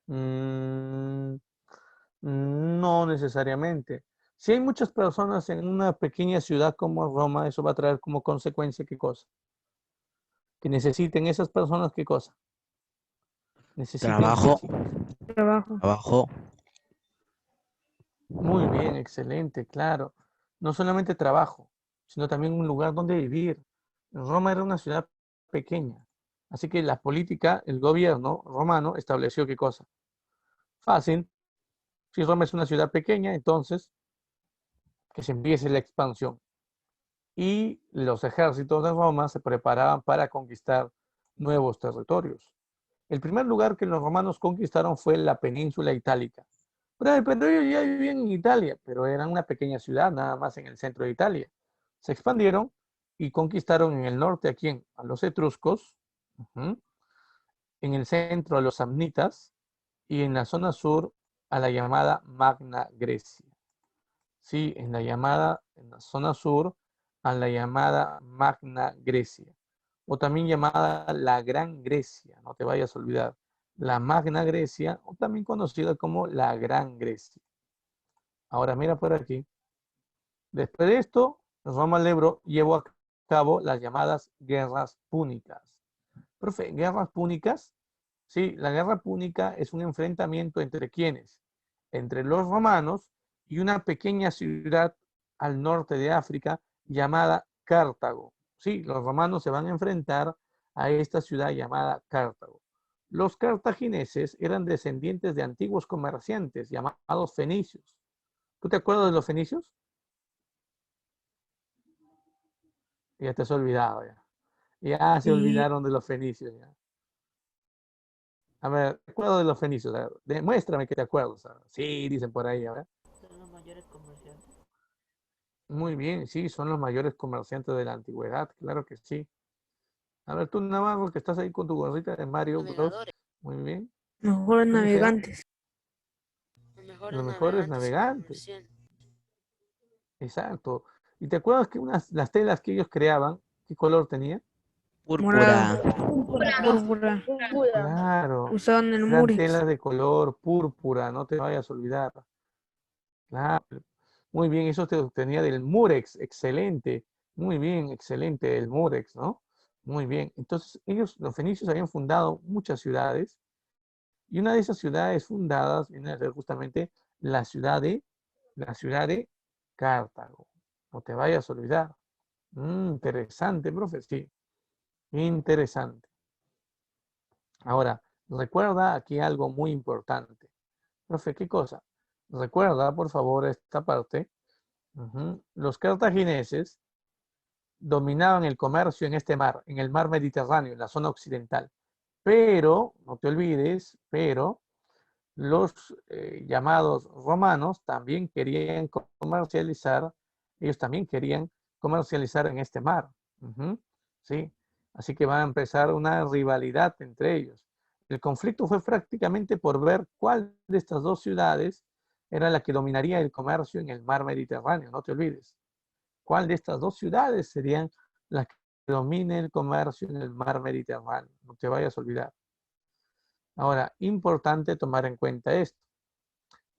Mm, no necesariamente. Si hay muchas personas en una pequeña ciudad como Roma, eso va a traer como consecuencia ¿qué cosa? Que necesiten esas personas ¿qué cosa? Necesiten qué, Trabajo, chicos. Trabajo. trabajo. Muy bien, excelente, claro. No solamente trabajo, sino también un lugar donde vivir. Roma era una ciudad pequeña, así que la política, el gobierno romano estableció qué cosa. Fácil, si Roma es una ciudad pequeña, entonces que se empiece la expansión. Y los ejércitos de Roma se preparaban para conquistar nuevos territorios. El primer lugar que los romanos conquistaron fue la península itálica. Pero ellos ya vivían en Italia, pero eran una pequeña ciudad, nada más en el centro de Italia. Se expandieron y conquistaron en el norte a quién? A los etruscos, en el centro a los samnitas y en la zona sur a la llamada Magna Grecia. Sí, en la zona sur a la llamada Magna Grecia, o también llamada la Gran Grecia, no te vayas a olvidar, la Magna Grecia, o también conocida como la Gran Grecia. Ahora mira por aquí. Después de esto, Roma el Ebro llevó a cabo las llamadas guerras púnicas. Profe, ¿guerras púnicas? Sí, la guerra púnica es un enfrentamiento entre quiénes? Entre los romanos y una pequeña ciudad al norte de África llamada Cartago. Sí, los romanos se van a enfrentar a esta ciudad llamada Cartago. Los cartagineses eran descendientes de antiguos comerciantes llamados fenicios. ¿Tú te acuerdas de los fenicios? Ya te has olvidado ya. Ya se Sí, olvidaron de los fenicios ya. A ver, ¿te acuerdas de los fenicios? A ver, demuéstrame que te acuerdas. A ver. Sí, dicen por ahí, a ver. Son los mayores comerciantes. Muy bien, sí, son los mayores comerciantes de la antigüedad, claro que sí. A ver, tú Navarro, que estás ahí con tu gorrita de Mario Bros. Navegadores. Muy bien. mejores ¿Qué dijeron? navegantes. Los mejores Los mejores navegantes y navegantes. comerciantes. Exacto. ¿Y te acuerdas que las telas que ellos creaban, qué color tenía? Morado. Púrpura. Púrpura. Claro, Usaban el eran murex. telas de color púrpura, no te vayas a olvidar. Claro. Muy bien, eso te obtenía del murex, excelente. Muy bien, excelente el murex, ¿no? Muy bien. Entonces, ellos, los fenicios, habían fundado muchas ciudades y una de esas ciudades fundadas viene a ser justamente la ciudad de, la ciudad de Cartago. No te vayas a olvidar. Interesante, profe, sí. Interesante. Ahora, recuerda aquí algo muy importante. Profe, ¿qué cosa? Recuerda, por favor, esta parte. Los cartagineses dominaban el comercio en este mar, en el mar Mediterráneo, en la zona occidental. Pero, no te olvides, pero los llamados romanos también querían comercializar, ellos también querían comercializar en este mar. Sí, así que va a empezar una rivalidad entre ellos. El conflicto fue prácticamente por ver cuál de estas dos ciudades era la que dominaría el comercio en el mar Mediterráneo, no te olvides. ¿Cuál de estas dos ciudades serían las que domine el comercio en el mar Mediterráneo? No te vayas a olvidar. Ahora, importante tomar en cuenta esto.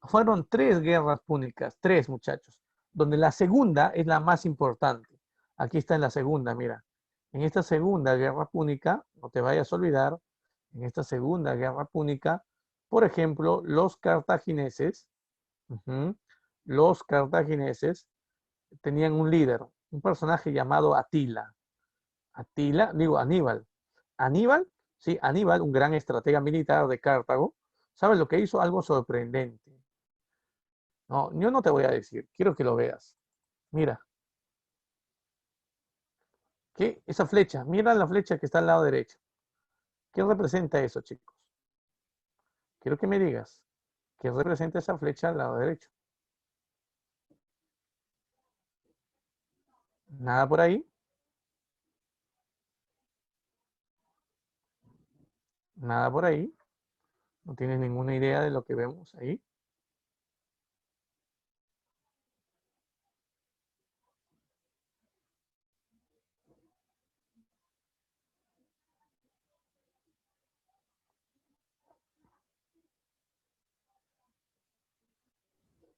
Fueron tres guerras púnicas, tres muchachos, donde la segunda es la más importante. Aquí está en la segunda, mira. En esta segunda guerra púnica, no te vayas a olvidar, en esta segunda guerra púnica, por ejemplo, los cartagineses tenían un líder, un personaje llamado Atila. Atila, digo Aníbal. Aníbal, sí, Aníbal, un gran estratega militar de Cartago, ¿sabes lo que hizo? Algo sorprendente. No, yo no te voy a decir, quiero que lo veas. Mira, ¿Qué? Esa flecha, mira la flecha que está al lado derecho. ¿Qué representa eso, chicos? Quiero que me digas, ¿qué representa esa flecha al lado derecho? ¿Nada por ahí? ¿Nada por ahí? ¿No tienes ninguna idea de lo que vemos ahí?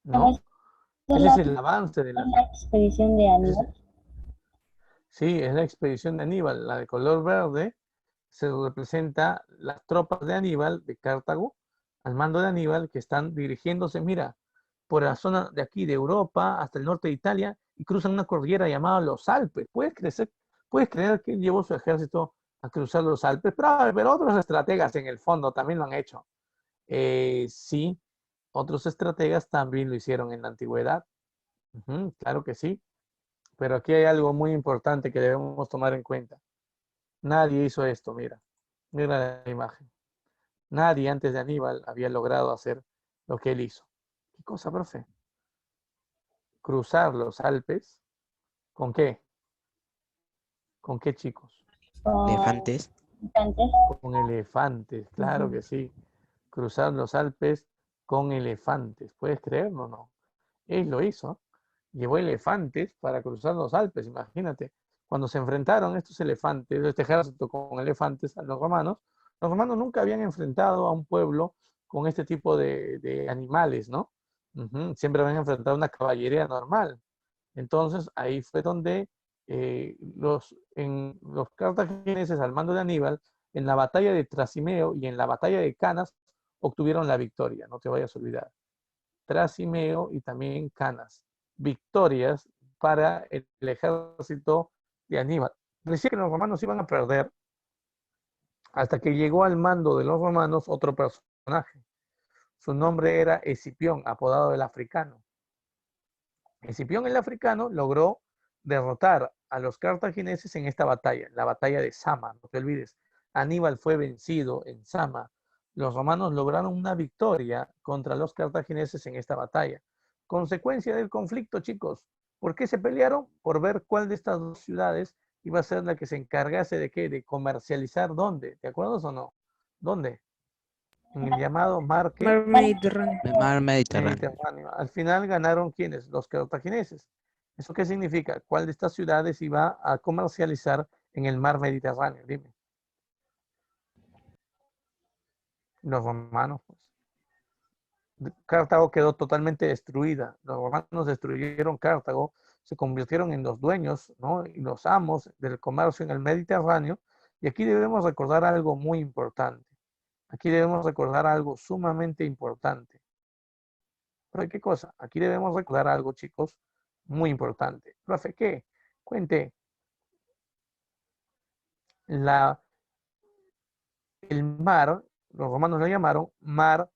¿No? ¿Es Ese la, es el avance de la... es la expedición de Aníbal? Sí, es la expedición de Aníbal. La de color verde se representa las tropas de Aníbal, de Cartago, al mando de Aníbal, que están dirigiéndose, mira, por la zona de aquí de Europa hasta el norte de Italia y cruzan una cordillera llamada los Alpes. ¿Puedes creer que él llevó su ejército a cruzar los Alpes? Pero otros estrategas en el fondo también lo han hecho. Sí, otros estrategas también lo hicieron en la antigüedad. Claro que sí, pero aquí hay algo muy importante que debemos tomar en cuenta. Nadie hizo esto, mira, mira la imagen. Nadie antes de Aníbal había logrado hacer lo que él hizo. ¿Qué cosa, profe? Cruzar los Alpes, ¿con qué? ¿Con qué, chicos? Con Elefantes. gigantes. Con elefantes, claro que sí. Cruzar los Alpes con elefantes. ¿Puedes creerlo o no? Él lo hizo. Llevó elefantes para cruzar los Alpes, imagínate. Cuando se enfrentaron estos elefantes, este ejército con elefantes a los romanos nunca habían enfrentado a un pueblo con este tipo de animales, ¿no? Siempre habían enfrentado una caballería normal. Entonces ahí fue donde los cartagineses al mando de Aníbal, en la batalla de Trasimeo y en la batalla de Canas, obtuvieron la victoria, no te vayas a olvidar. Trasimeo y también Canas. Victorias para el ejército de Aníbal. Decía que los romanos iban a perder hasta que llegó al mando de los romanos otro personaje. Su nombre era Escipión, apodado el africano. Escipión el africano logró derrotar a los cartagineses en esta batalla, la batalla de Sama, no te olvides. Aníbal fue vencido en Sama. Los romanos lograron una victoria contra los cartagineses en esta batalla. Consecuencia del conflicto, chicos. ¿Por qué se pelearon? Por ver cuál de estas dos ciudades iba a ser la que se encargase de qué, de comercializar dónde. ¿De acuerdo o no? ¿Dónde? En el llamado mar ¿qué? Mar Mediterráneo. Mar Mediterráneo. Mediterráneo. Al final ganaron ¿quiénes? Los cartagineses. ¿Eso qué significa? ¿Cuál de estas ciudades iba a comercializar en el mar Mediterráneo? Dime. Los romanos, pues. Cartago quedó totalmente destruida. Los romanos destruyeron Cartago, se convirtieron en los dueños, ¿no? Y los amos del comercio en el Mediterráneo. Y aquí debemos recordar algo muy importante. Aquí debemos recordar algo sumamente importante. ¿Pero qué cosa? Aquí debemos recordar algo, chicos, muy importante. Profe, ¿qué? Cuente. La, el mar, los romanos lo llamaron mar,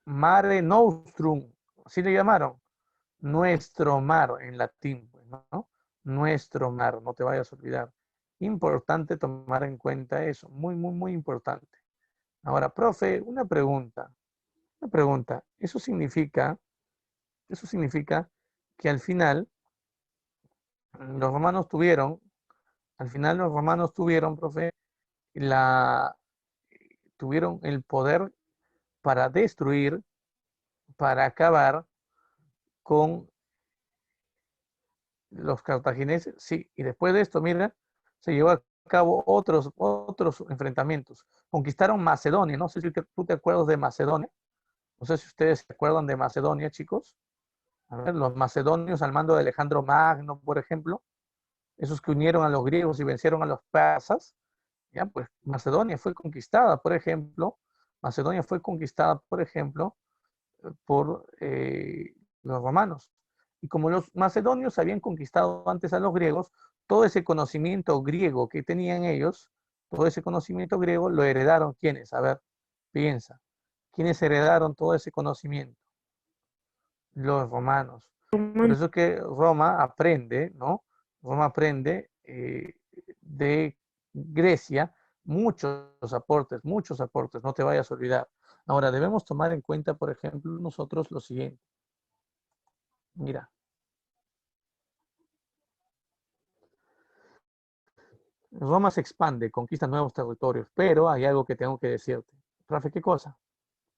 mare nostrum, así le llamaron, nuestro mar en latín, pues, ¿no? Nuestro mar, no te vayas a olvidar. Importante tomar en cuenta eso, muy, muy, muy importante. Ahora, profe, una pregunta. Eso significa que al final los romanos tuvieron, profe, la, tuvieron el poder para destruir, para acabar con los cartagineses. Sí, y después de esto, mira, se llevó a cabo otros enfrentamientos. Conquistaron Macedonia, no sé si tú te acuerdas de Macedonia. No sé si ustedes se acuerdan de Macedonia, chicos. A ver, los macedonios al mando de Alejandro Magno, por ejemplo, esos que unieron a los griegos y vencieron a los persas. Ya, pues Macedonia fue conquistada, por ejemplo, por los romanos. Y como los macedonios habían conquistado antes a los griegos, todo ese conocimiento griego que tenían ellos, todo ese conocimiento griego lo heredaron ¿quiénes? A ver, piensa. ¿Quiénes heredaron todo ese conocimiento? Los romanos. Por eso que Roma aprende, ¿no? Roma aprende de Grecia muchos aportes, no te vayas a olvidar. Ahora, debemos tomar en cuenta, por ejemplo, nosotros lo siguiente. Mira, Roma se expande, conquista nuevos territorios, pero hay algo que tengo que decirte. Profe, ¿qué cosa?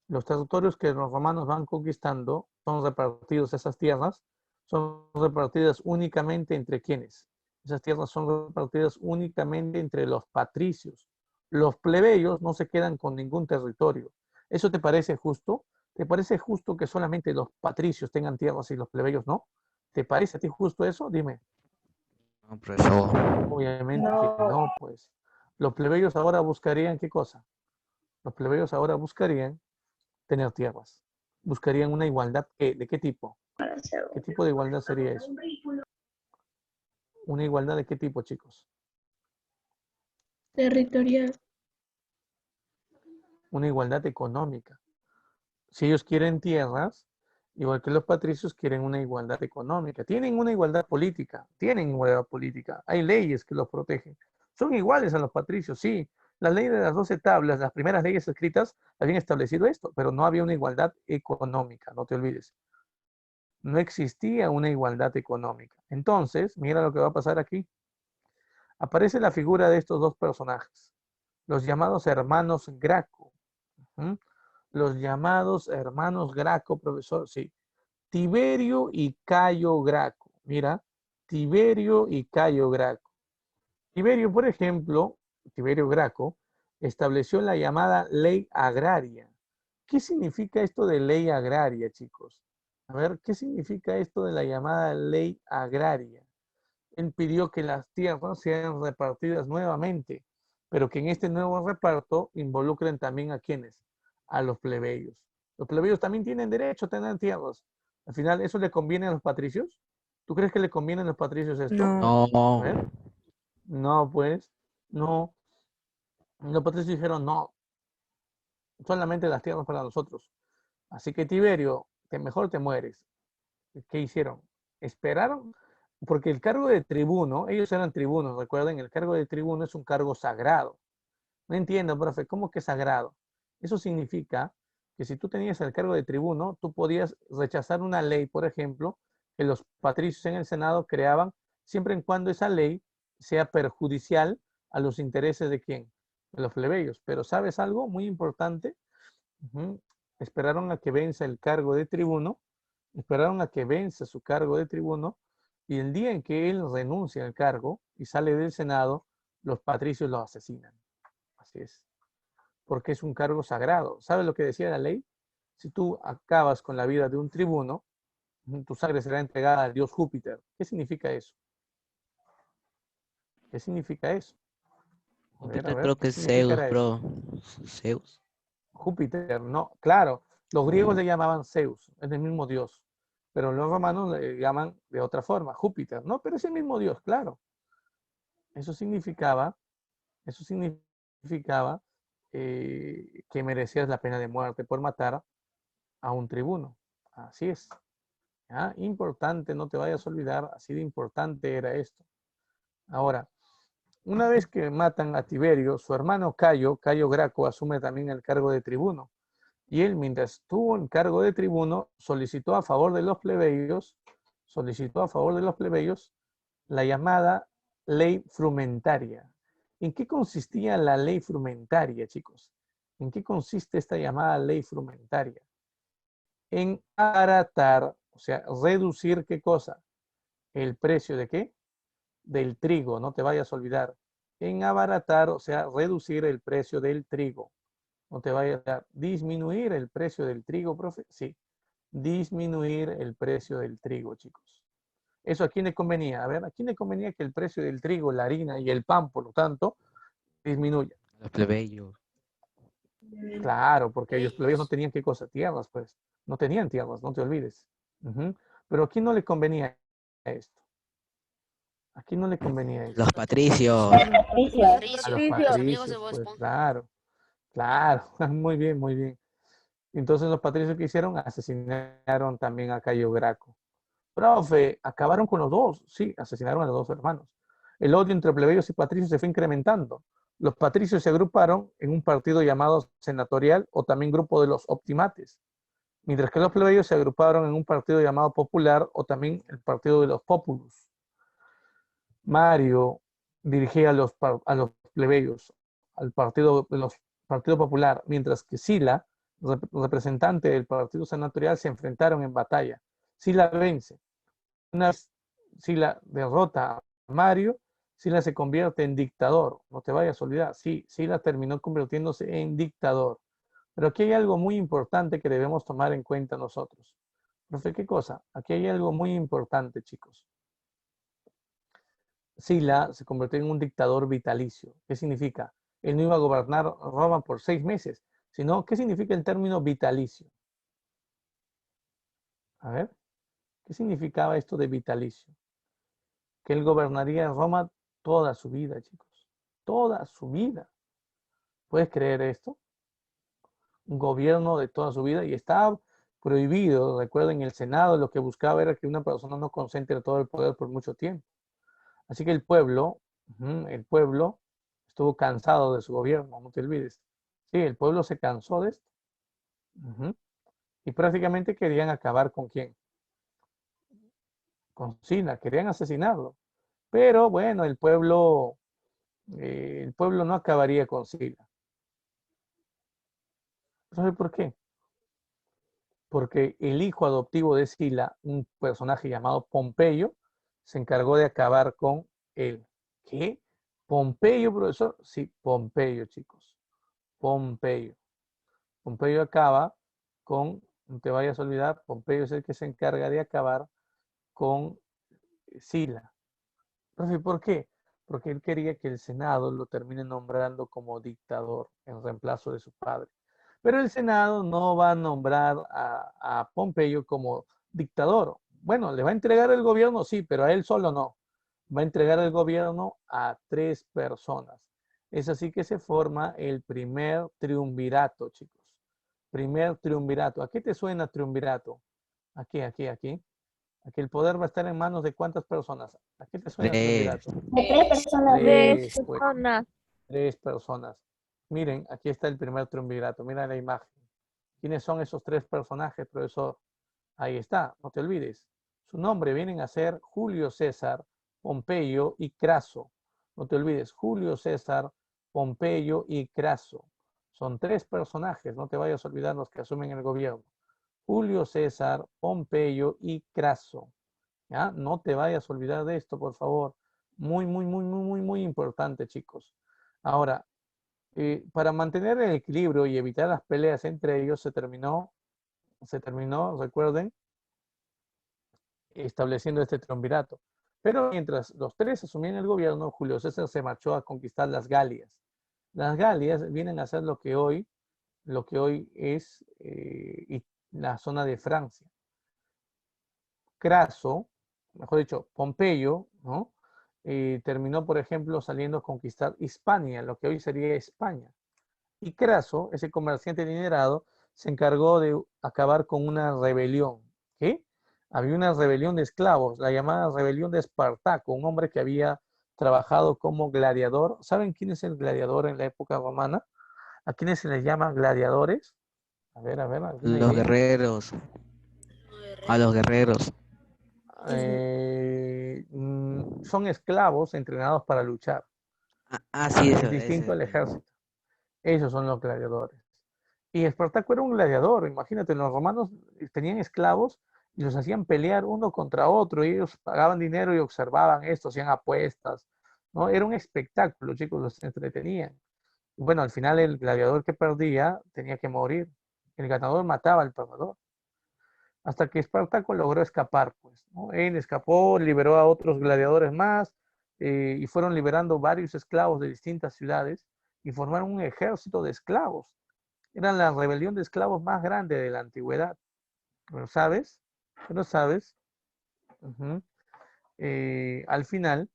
Los territorios que los romanos van conquistando son repartidos, esas tierras son repartidas únicamente entre quienes. Esas tierras son repartidas únicamente entre los patricios. Los plebeyos no se quedan con ningún territorio. ¿Eso te parece justo? ¿Te parece justo que solamente los patricios tengan tierras y los plebeyos no? ¿Te parece a ti justo eso? Dime. No, profesor. Obviamente que no, pues. Los plebeyos ahora buscarían ¿qué cosa? Los plebeyos ahora buscarían tener tierras. Buscarían una igualdad. ¿De qué tipo? ¿Qué tipo de igualdad sería eso? ¿Una igualdad de qué tipo, chicos? Territorial. Una igualdad económica. Si ellos quieren tierras, igual que los patricios quieren una igualdad económica. Tienen una igualdad política. Tienen igualdad política. Hay leyes que los protegen. Son iguales a los patricios, sí. La ley de las 12 tablas, las primeras leyes escritas, habían establecido esto, pero no había una igualdad económica, no te olvides. No existía una igualdad económica. Entonces, mira lo que va a pasar aquí. Aparece la figura de estos dos personajes, los llamados hermanos Graco. ¿Mm? Los llamados hermanos Graco, profesor, sí. Tiberio y Cayo Graco. Mira, Tiberio y Cayo Graco. Tiberio, por ejemplo, Tiberio Graco, estableció la llamada ley agraria. ¿Qué significa esto de ley agraria, chicos? A ver, ¿qué significa esto de la llamada ley agraria? Él pidió que las tierras sean repartidas nuevamente, pero que en este nuevo reparto involucren también a quienes, a los plebeyos. Los plebeyos también tienen derecho a tener tierras. Al final, ¿eso le conviene a los patricios? ¿Tú crees que le conviene a los patricios esto? No. A ver. No. No, pues, no. Los patricios dijeron, no, solamente las tierras para nosotros. Así que Tiberio, que mejor te mueres. ¿Qué hicieron? Esperaron, porque el cargo de tribuno, ellos eran tribunos, recuerden, el cargo de tribuno es un cargo sagrado. No entiendo, profe, ¿cómo que sagrado? Eso significa que si tú tenías el cargo de tribuno, tú podías rechazar una ley, por ejemplo, que los patricios en el Senado creaban, siempre en cuando esa ley sea perjudicial a los intereses de quién, de los plebeyos. Pero ¿sabes algo muy importante? Esperaron a que venza el cargo de tribuno, esperaron a que venza su cargo de tribuno, y el día en que él renuncia al cargo y sale del Senado, los patricios lo asesinan. Así es. Porque es un cargo sagrado. ¿Sabes lo que decía la ley? Si tú acabas con la vida de un tribuno, tu sangre será entregada al dios Júpiter. ¿Qué significa eso? ¿Qué significa eso? A Júpiter ver, creo ¿qué que es Zeus, significará eso? bro. Zeus. Júpiter, no, claro, los griegos le llamaban Zeus, es el mismo dios, pero los romanos le llaman de otra forma, Júpiter, no, pero es el mismo dios, claro. Eso significaba, eso significaba que merecías la pena de muerte por matar a un tribuno. Así es. ¿Ya? Importante, no te vayas a olvidar, así de importante era esto. Ahora, una vez que matan a Tiberio, su hermano Cayo Graco, asume también el cargo de tribuno. Y él, mientras estuvo en cargo de tribuno, solicitó a favor de los plebeyos, la llamada ley frumentaria. ¿En qué consistía la ley frumentaria, chicos? ¿En qué consiste esta llamada ley frumentaria? En abaratar, o sea, reducir ¿qué cosa? El precio de qué? Del trigo, no te vayas a olvidar. En abaratar, o sea, reducir el precio del trigo. No te vayas a disminuir el precio del trigo, profe. Sí, disminuir el precio del trigo, chicos. ¿Eso a quién le convenía? A ver, ¿a quién le convenía que el precio del trigo, la harina y el pan, por lo tanto, disminuya? Los plebeyos. Claro, porque ellos no tenían qué cosa, tierras, pues. No tenían tierras, no te olvides. Pero ¿a quién no le convenía esto? ¿A quién no le convenía esto? Los patricios. A los Los amigos de patricios, Bob pues Esponja. claro, claro, muy bien, muy bien. Entonces los patricios que hicieron asesinaron también a Cayo Graco. Profe, acabaron con los dos. Sí, asesinaron a los dos hermanos. El odio entre plebeyos y patricios se fue incrementando. Los patricios se agruparon en un partido llamado senatorial o también grupo de los optimates, mientras que los plebeyos se agruparon en un partido llamado popular o también el partido de los populus. Mario dirigía a los plebeyos, al partido de los Partido Popular, mientras que Sila, representante del partido senatorial, se enfrentaron en batalla. Sila vence. Una vez Sila derrota a Mario, Sila se convierte en dictador. No te vayas a olvidar. Sí, Sila terminó convirtiéndose en dictador. Pero aquí hay algo muy importante que debemos tomar en cuenta nosotros. Profe, ¿qué cosa? Aquí hay algo muy importante, chicos. Sila se convirtió en un dictador vitalicio. ¿Qué significa? Él no iba a gobernar Roma por 6 meses, sino, ¿qué significa el término vitalicio? A ver, ¿qué significaba esto de vitalicio? Que él gobernaría Roma toda su vida, chicos. Toda su vida. ¿Puedes creer esto? Un gobierno de toda su vida y está prohibido. Recuerden, el Senado lo que buscaba era que una persona no concentre todo el poder por mucho tiempo. Así que el pueblo estuvo cansado de su gobierno, no te olvides. Sí, el pueblo se cansó de esto. Y prácticamente querían acabar con quién. Con Sila, querían asesinarlo. Pero bueno, el pueblo no acabaría con Sila. ¿Sabes por qué? Porque el hijo adoptivo de Sila, un personaje llamado Pompeyo, se encargó de acabar con él. ¿Qué? ¿Pompeyo, profesor? Sí, Pompeyo, chicos. Pompeyo. Pompeyo acaba con, no te vayas a olvidar, Pompeyo es el que se encarga de acabar con Sila. Profe, ¿por qué? Porque él quería que el Senado lo termine nombrando como dictador en reemplazo de su padre. Pero el Senado no va a nombrar a Pompeyo como dictador. Bueno, le va a entregar el gobierno, sí, pero a él solo no. Va a entregar el gobierno a 3 personas. Es así que se forma el primer triunvirato, chicos. Primer triunvirato. ¿A qué te suena triunvirato? Aquí. Aquí el poder va a estar en manos de ¿cuántas personas? ¿A qué te suena Tres. triunvirato? De 3 personas. Tres, pues, personas. 3 personas. Miren, aquí está el primer triunvirato. Mira la imagen. ¿Quiénes son esos 3 personajes, profesor? Ahí está, no te olvides. Su nombre vienen a ser Julio César, Pompeyo y Craso. No te olvides, Julio César, Pompeyo y Craso. Son 3 personajes, no te vayas a olvidar los que asumen el gobierno. Julio César, Pompeyo y Craso. ¿Ya? No te vayas a olvidar de esto, por favor. Muy importante, chicos. Ahora, para mantener el equilibrio y evitar las peleas entre ellos, se terminó, recuerden, estableciendo este triunvirato. Pero mientras los 3 asumían el gobierno, Julio César se marchó a conquistar las Galias. Las Galias vienen a ser lo que hoy es la zona de Francia. Craso, mejor dicho, Pompeyo, ¿no? Terminó, por ejemplo, saliendo a conquistar Hispania, lo que hoy sería España. Y Craso, ese comerciante adinerado, se encargó de acabar con una rebelión. ¿Qué? Había una rebelión de esclavos, la llamada rebelión de Espartaco, un hombre que había trabajado como gladiador. ¿Saben quién es el gladiador en la época romana? ¿A quiénes se les llama gladiadores? A ver, ¿alguna Los idea? guerreros. A los guerreros. Son esclavos entrenados para luchar. Sí, Es eso, distinto ese. al ejército. Esos son los gladiadores. Y Espartaco era un gladiador, imagínate, los romanos tenían esclavos y los hacían pelear uno contra otro, y ellos pagaban dinero y observaban esto, hacían apuestas, ¿no? Era un espectáculo, chicos, los entretenían. Y bueno, al final el gladiador que perdía tenía que morir. El ganador mataba al perdedor. Hasta que Espartaco logró escapar, pues, ¿no? Él escapó, liberó a otros gladiadores más, y fueron liberando varios esclavos de distintas ciudades y formaron un ejército de esclavos. Eran la rebelión de esclavos más grande de la antigüedad. ¿Pero sabes? ¿Pero sabes? Uh-huh. Al final,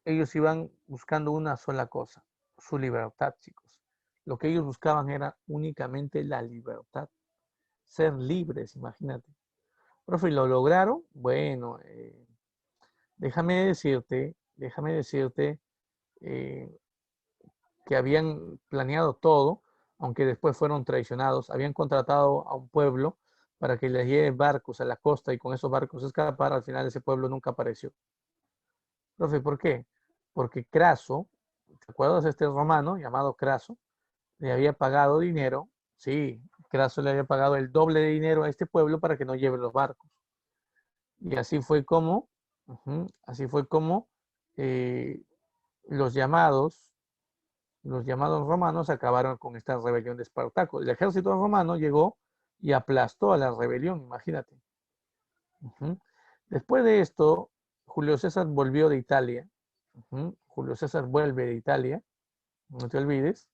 ellos iban buscando una sola cosa, su libertad, chicos. Lo que ellos buscaban era únicamente la libertad. ser libres, imagínate. Profe, ¿lo lograron? Bueno, déjame decirte eh, que habían planeado todo, aunque después fueron traicionados, habían contratado a un pueblo para que les lleve barcos a la costa y con esos barcos escapar, al final ese pueblo nunca apareció. Profe, ¿por qué? Porque Craso, ¿te acuerdas de este romano llamado Craso? Le había pagado dinero, sí, Craso le había pagado el doble de dinero a este pueblo para que no lleve los barcos. Y así fue como eh, los llamados romanos acabaron con esta rebelión de Espartaco. El ejército romano llegó y aplastó a la rebelión, imagínate. Después de esto, Julio César volvió de Italia. Julio César vuelve de Italia, no te olvides.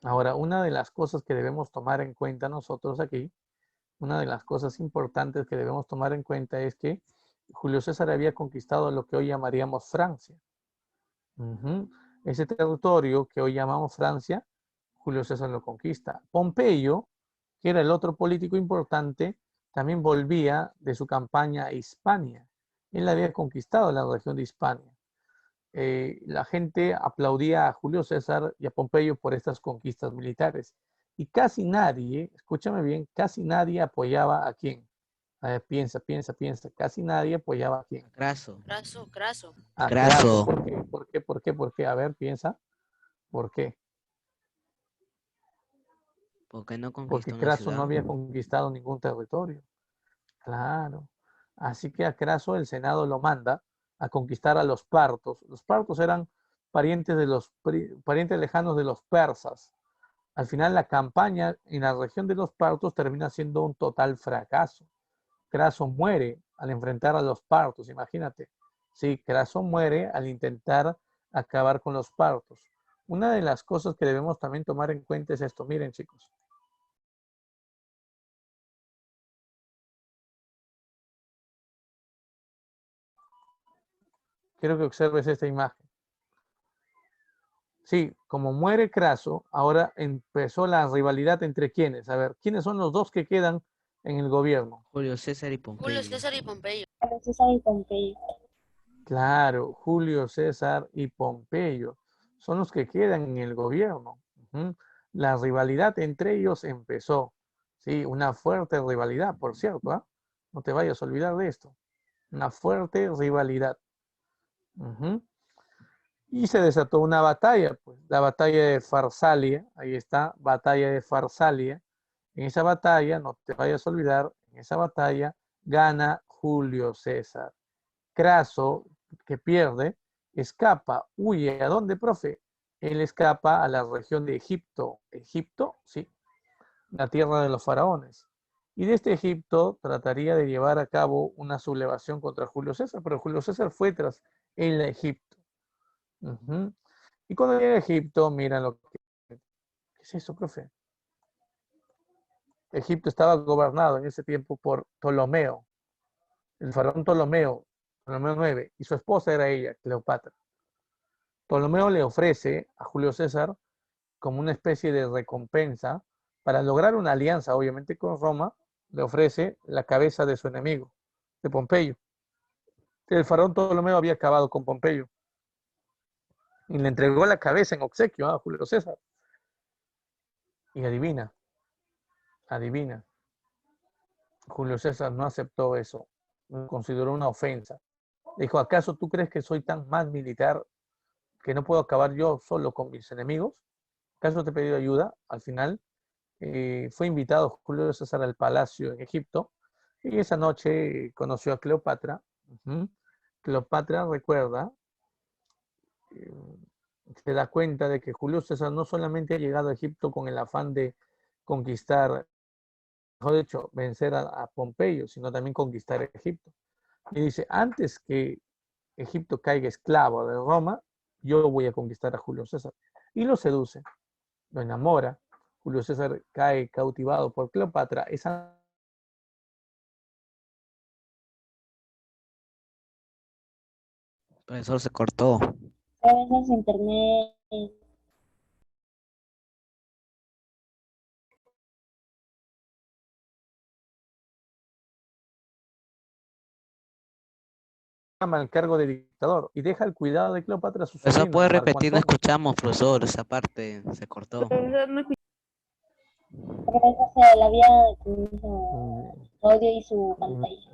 Ahora, una de las cosas que debemos tomar en cuenta nosotros aquí, una de las cosas importantes que debemos tomar en cuenta es que Julio César había conquistado lo que hoy llamaríamos Francia. Ese territorio que hoy llamamos Francia, Julio César lo conquista. Pompeyo, que era el otro político importante, también volvía de su campaña a Hispania. Él había conquistado la región de Hispania. La gente aplaudía a Julio César y a Pompeyo por estas conquistas militares. Y casi nadie, escúchame bien, casi nadie apoyaba a quién. A ver, piensa, casi nadie apoyaba a quién. Craso. Craso. A Craso. Craso. ¿Por qué? A ver, piensa. ¿Por qué? ¿Por qué no Porque conquistó una Craso no ciudad? había conquistado ningún territorio. Claro. Así que a Craso el Senado lo manda a conquistar a los partos. Los partos eran parientes lejanos de los persas. Al final la campaña en la región de los partos termina siendo un total fracaso. Craso muere al enfrentar a los partos, imagínate. Sí, Craso muere al intentar acabar con los partos. Una de las cosas que debemos también tomar en cuenta es esto. Miren, chicos. Quiero que observes esta imagen. Sí, como muere Craso, ahora empezó la rivalidad entre quiénes. A ver, ¿quiénes son los dos que quedan en el gobierno? Julio César y Pompeyo. Julio César y Pompeyo. Julio César y Pompeyo. Claro, Julio César y Pompeyo son los que quedan en el gobierno. La rivalidad entre ellos empezó. Sí, una fuerte rivalidad, por cierto. ¿Ah? No te vayas a olvidar de esto. Una fuerte rivalidad. Y se desató una batalla, pues, la batalla de Farsalia. Ahí está, batalla de Farsalia. En esa batalla, no te vayas a olvidar, en esa batalla gana Julio César. Craso, que pierde, escapa, huye. ¿A dónde, profe? Él escapa a la región de Egipto. ¿Egipto? Sí, la tierra de los faraones. Y de este Egipto trataría de llevar a cabo una sublevación contra Julio César, pero Julio César fue tras el Egipto. Y cuando llega a Egipto, miran lo que... ¿Qué es eso, profe? Egipto estaba gobernado en ese tiempo por Ptolomeo, el faraón Ptolomeo, Ptolomeo IX, y su esposa era ella, Cleopatra. Ptolomeo le ofrece a Julio César como una especie de recompensa para lograr una alianza, obviamente, con Roma, le ofrece la cabeza de su enemigo, de Pompeyo. El faraón Ptolomeo había acabado con Pompeyo y le entregó la cabeza en obsequio a Julio César. Y adivina, Julio César no aceptó eso, lo consideró una ofensa. Dijo, ¿acaso tú crees que soy tan mal militar que no puedo acabar yo solo con mis enemigos? ¿Acaso te he pedido ayuda? Al final fue invitado Julio César al palacio en Egipto y esa noche conoció a Cleopatra. Cleopatra recuerda, se da cuenta de que Julio César no solamente ha llegado a Egipto con el afán de conquistar, mejor dicho, vencer a Pompeyo, sino también conquistar Egipto. Y dice, antes que Egipto caiga esclavo de Roma, yo voy a conquistar a Julio César. Y lo seduce, lo enamora. Julio César cae cautivado por Cleopatra. Esa Profesor, se cortó. A veces internet al cargo de dictador y deja el cuidado de Cleopatra a su Eso sobrino, puede Marco repetir, no Antonio. escuchamos, profesor, esa parte se cortó. Profesor, no escuché. Porque esa es la vida de tu hijo Mm, Claudio y su pantalla.